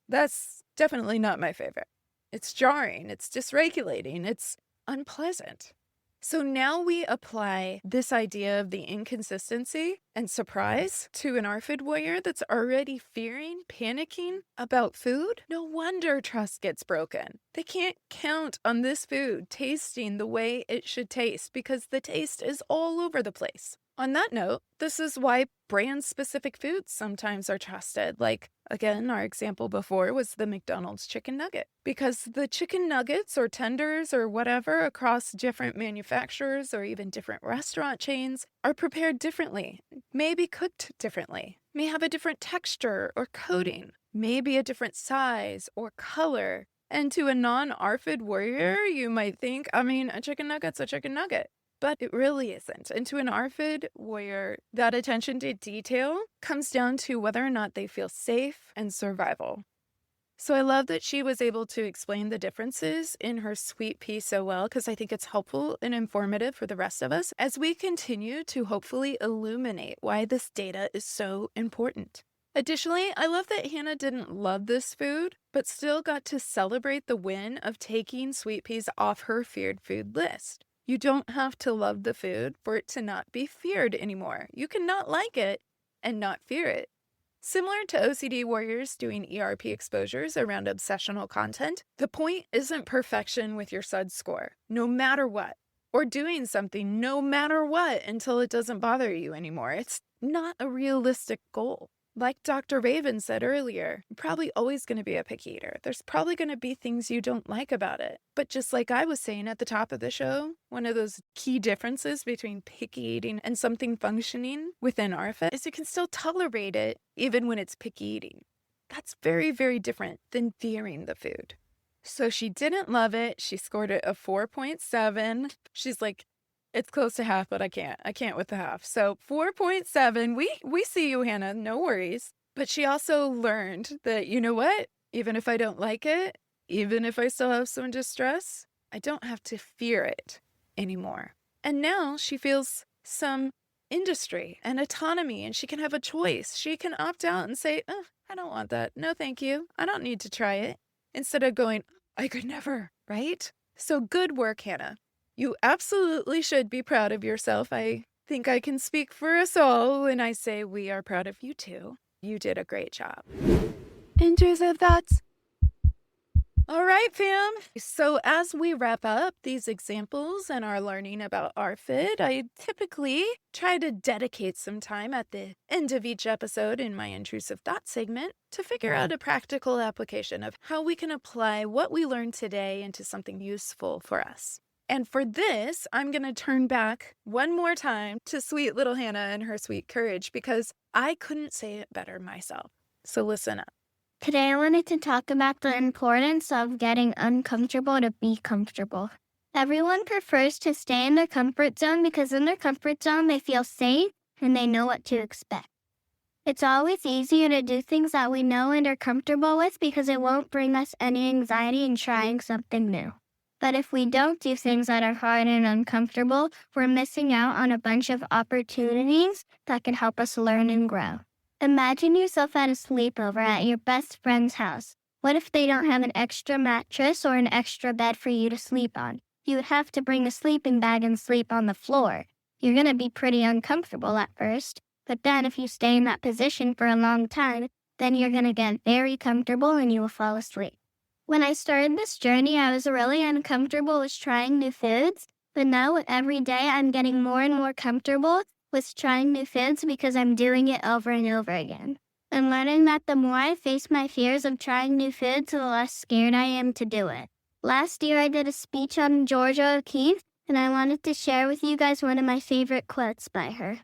that's definitely not my favorite. It's jarring, it's dysregulating, it's unpleasant. So now we apply this idea of the inconsistency and surprise to an ARFID warrior that's already fearing, panicking about food. No wonder trust gets broken. They can't count on this food tasting the way it should taste because the taste is all over the place. On that note, this is why brand-specific foods sometimes are trusted. Like, again, our example before was the McDonald's chicken nugget. Because the chicken nuggets or tenders or whatever across different manufacturers or even different restaurant chains are prepared differently, may be cooked differently, may have a different texture or coating, maybe a different size or color. And to a non-ARFID warrior, you might think, I mean, a chicken nugget's a chicken nugget. But it really isn't. And to an ARFID warrior, that attention to detail comes down to whether or not they feel safe and survival. So I love that she was able to explain the differences in her sweet pea so well, because I think it's helpful and informative for the rest of us as we continue to hopefully illuminate why this data is so important. Additionally, I love that Hannah didn't love this food, but still got to celebrate the win of taking sweet peas off her feared food list. You don't have to love the food for it to not be feared anymore. You can not like it and not fear it. Similar to OCD warriors doing ERP exposures around obsessional content, the point isn't perfection with your SUD score, no matter what, or doing something no matter what until it doesn't bother you anymore. It's not a realistic goal. Like Dr. Ravin said earlier, you're probably always going to be a picky eater. There's probably going to be things you don't like about it. But just like I was saying at the top of the show, one of those key differences between picky eating and something functioning within ARFID is you can still tolerate it even when it's picky eating. That's very, very different than fearing the food. So she didn't love it. She scored it a 4.7. She's like, it's close to half, but I can't with the half. So 4.7, we see you, Hannah, no worries. But she also learned that, you know what? Even if I don't like it, even if I still have some distress, I don't have to fear it anymore. And now she feels some industry and autonomy, and she can have a choice. She can opt out and say, oh, I don't want that. No, thank you. I don't need to try it. Instead of going, I could never, right? So good work, Hannah. You absolutely should be proud of yourself. I think I can speak for us all when I say we are proud of you too. You did a great job. Intrusive thoughts. All right, fam. So as we wrap up these examples and our learning about ARFID, I typically try to dedicate some time at the end of each episode in my intrusive thought segment to figure out a practical application of how we can apply what we learned today into something useful for us. And for this, I'm going to turn back one more time to sweet little Hannah and her sweet courage because I couldn't say it better myself. So listen up. Today I wanted to talk about the importance of getting uncomfortable to be comfortable. Everyone prefers to stay in their comfort zone because in their comfort zone they feel safe and they know what to expect. It's always easier to do things that we know and are comfortable with because it won't bring us any anxiety in trying something new. But if we don't do things that are hard and uncomfortable, we're missing out on a bunch of opportunities that can help us learn and grow. Imagine yourself at a sleepover at your best friend's house. What if they don't have an extra mattress or an extra bed for you to sleep on? You would have to bring a sleeping bag and sleep on the floor. You're going to be pretty uncomfortable at first, but then if you stay in that position for a long time, then you're going to get very comfortable and you will fall asleep. When I started this journey, I was really uncomfortable with trying new foods, but now every day I'm getting more and more comfortable with trying new foods because I'm doing it over and over again. I'm learning that the more I face my fears of trying new foods, the less scared I am to do it. Last year I did a speech on Georgia O'Keeffe, and I wanted to share with you guys one of my favorite quotes by her.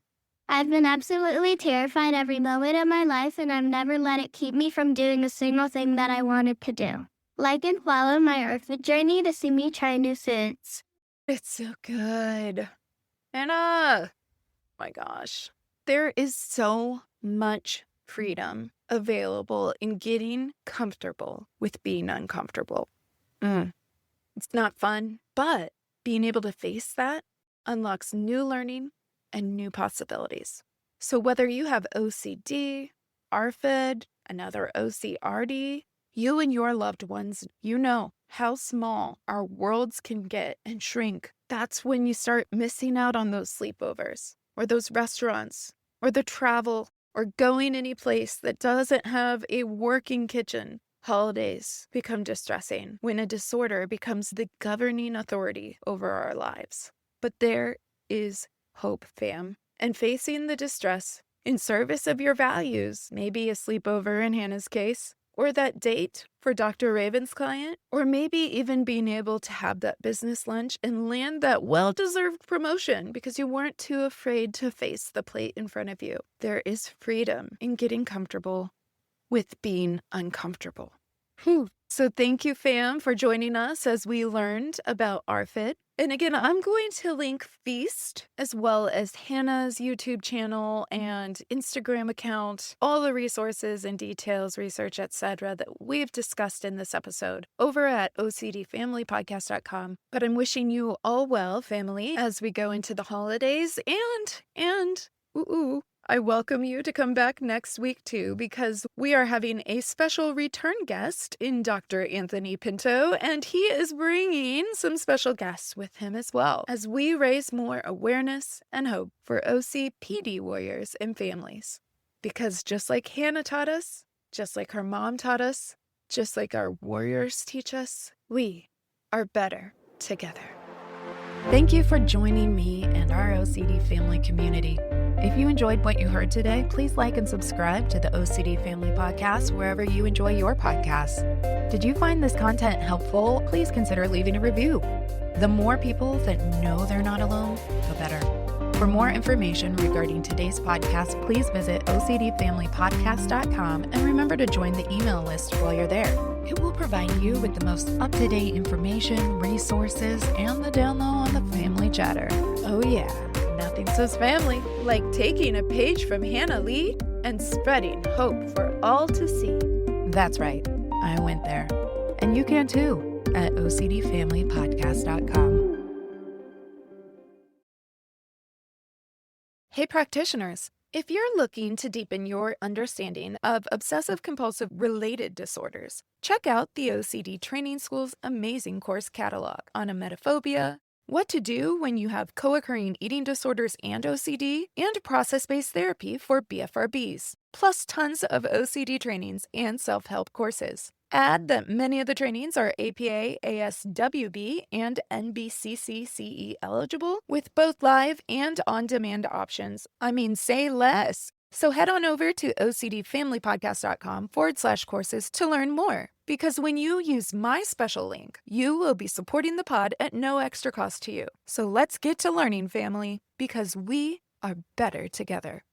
I've been absolutely terrified every moment of my life, and I've never let it keep me from doing a single thing that I wanted to do. Like and follow my ARFID journey to see me try new foods. It's so good. Hannah! My gosh. There is so much freedom available in getting comfortable with being uncomfortable. It's not fun, but being able to face that unlocks new learning and new possibilities. So whether you have OCD, ARFID, another OCRD, you and your loved ones, you know how small our worlds can get and shrink. That's when you start missing out on those sleepovers, or those restaurants, or the travel, or going any place that doesn't have a working kitchen. Holidays become distressing when a disorder becomes the governing authority over our lives. But there is hope, fam. And facing the distress in service of your values, maybe a sleepover in Hannah's case, or that date for Dr. Raven's client, or maybe even being able to have that business lunch and land that well-deserved promotion because you weren't too afraid to face the plate in front of you. There is freedom in getting comfortable with being uncomfortable. So thank you, fam, for joining us as we learned about ARFID. And again, I'm going to link Feast as well as Hannah's YouTube channel and Instagram account, all the resources and details, research, etc. that we've discussed in this episode over at ocdfamilypodcast.com. But I'm wishing you all well, family, as we go into the holidays and I welcome you to come back next week too, because we are having a special return guest in Dr. Anthony Pinto, and he is bringing some special guests with him as well, as we raise more awareness and hope for OCPD warriors and families. Because just like Hannah taught us, just like her mom taught us, just like our warriors teach us, we are better together. Thank you for joining me and our OCD family community. If you enjoyed what you heard today, please like and subscribe to the OCD Family Podcast wherever you enjoy your podcasts. Did you find this content helpful? Please consider leaving a review. The more people that know they're not alone, the better. For more information regarding today's podcast, please visit OCDFamilyPodcast.com and remember to join the email list while you're there. It will provide you with the most up-to-date information, resources, and the down low on the family chatter. Oh yeah, nothing says family like taking a page from Hannah Lea and spreading hope for all to see. That's right, I went there. And you can too at OCDFamilyPodcast.com. Hey practitioners, if you're looking to deepen your understanding of obsessive-compulsive related disorders, check out the OCD Training School's amazing course catalog on emetophobia, what to do when you have co-occurring eating disorders and OCD, and process-based therapy for BFRBs, plus tons of OCD trainings and self-help courses. Add that many of the trainings are APA, ASWB, and NBCCCE eligible with both live and on-demand options. I mean, say less. So head on over to OCDFamilyPodcast.com/courses to learn more. Because when you use my special link, you will be supporting the pod at no extra cost to you. So let's get to learning, family, because we are better together.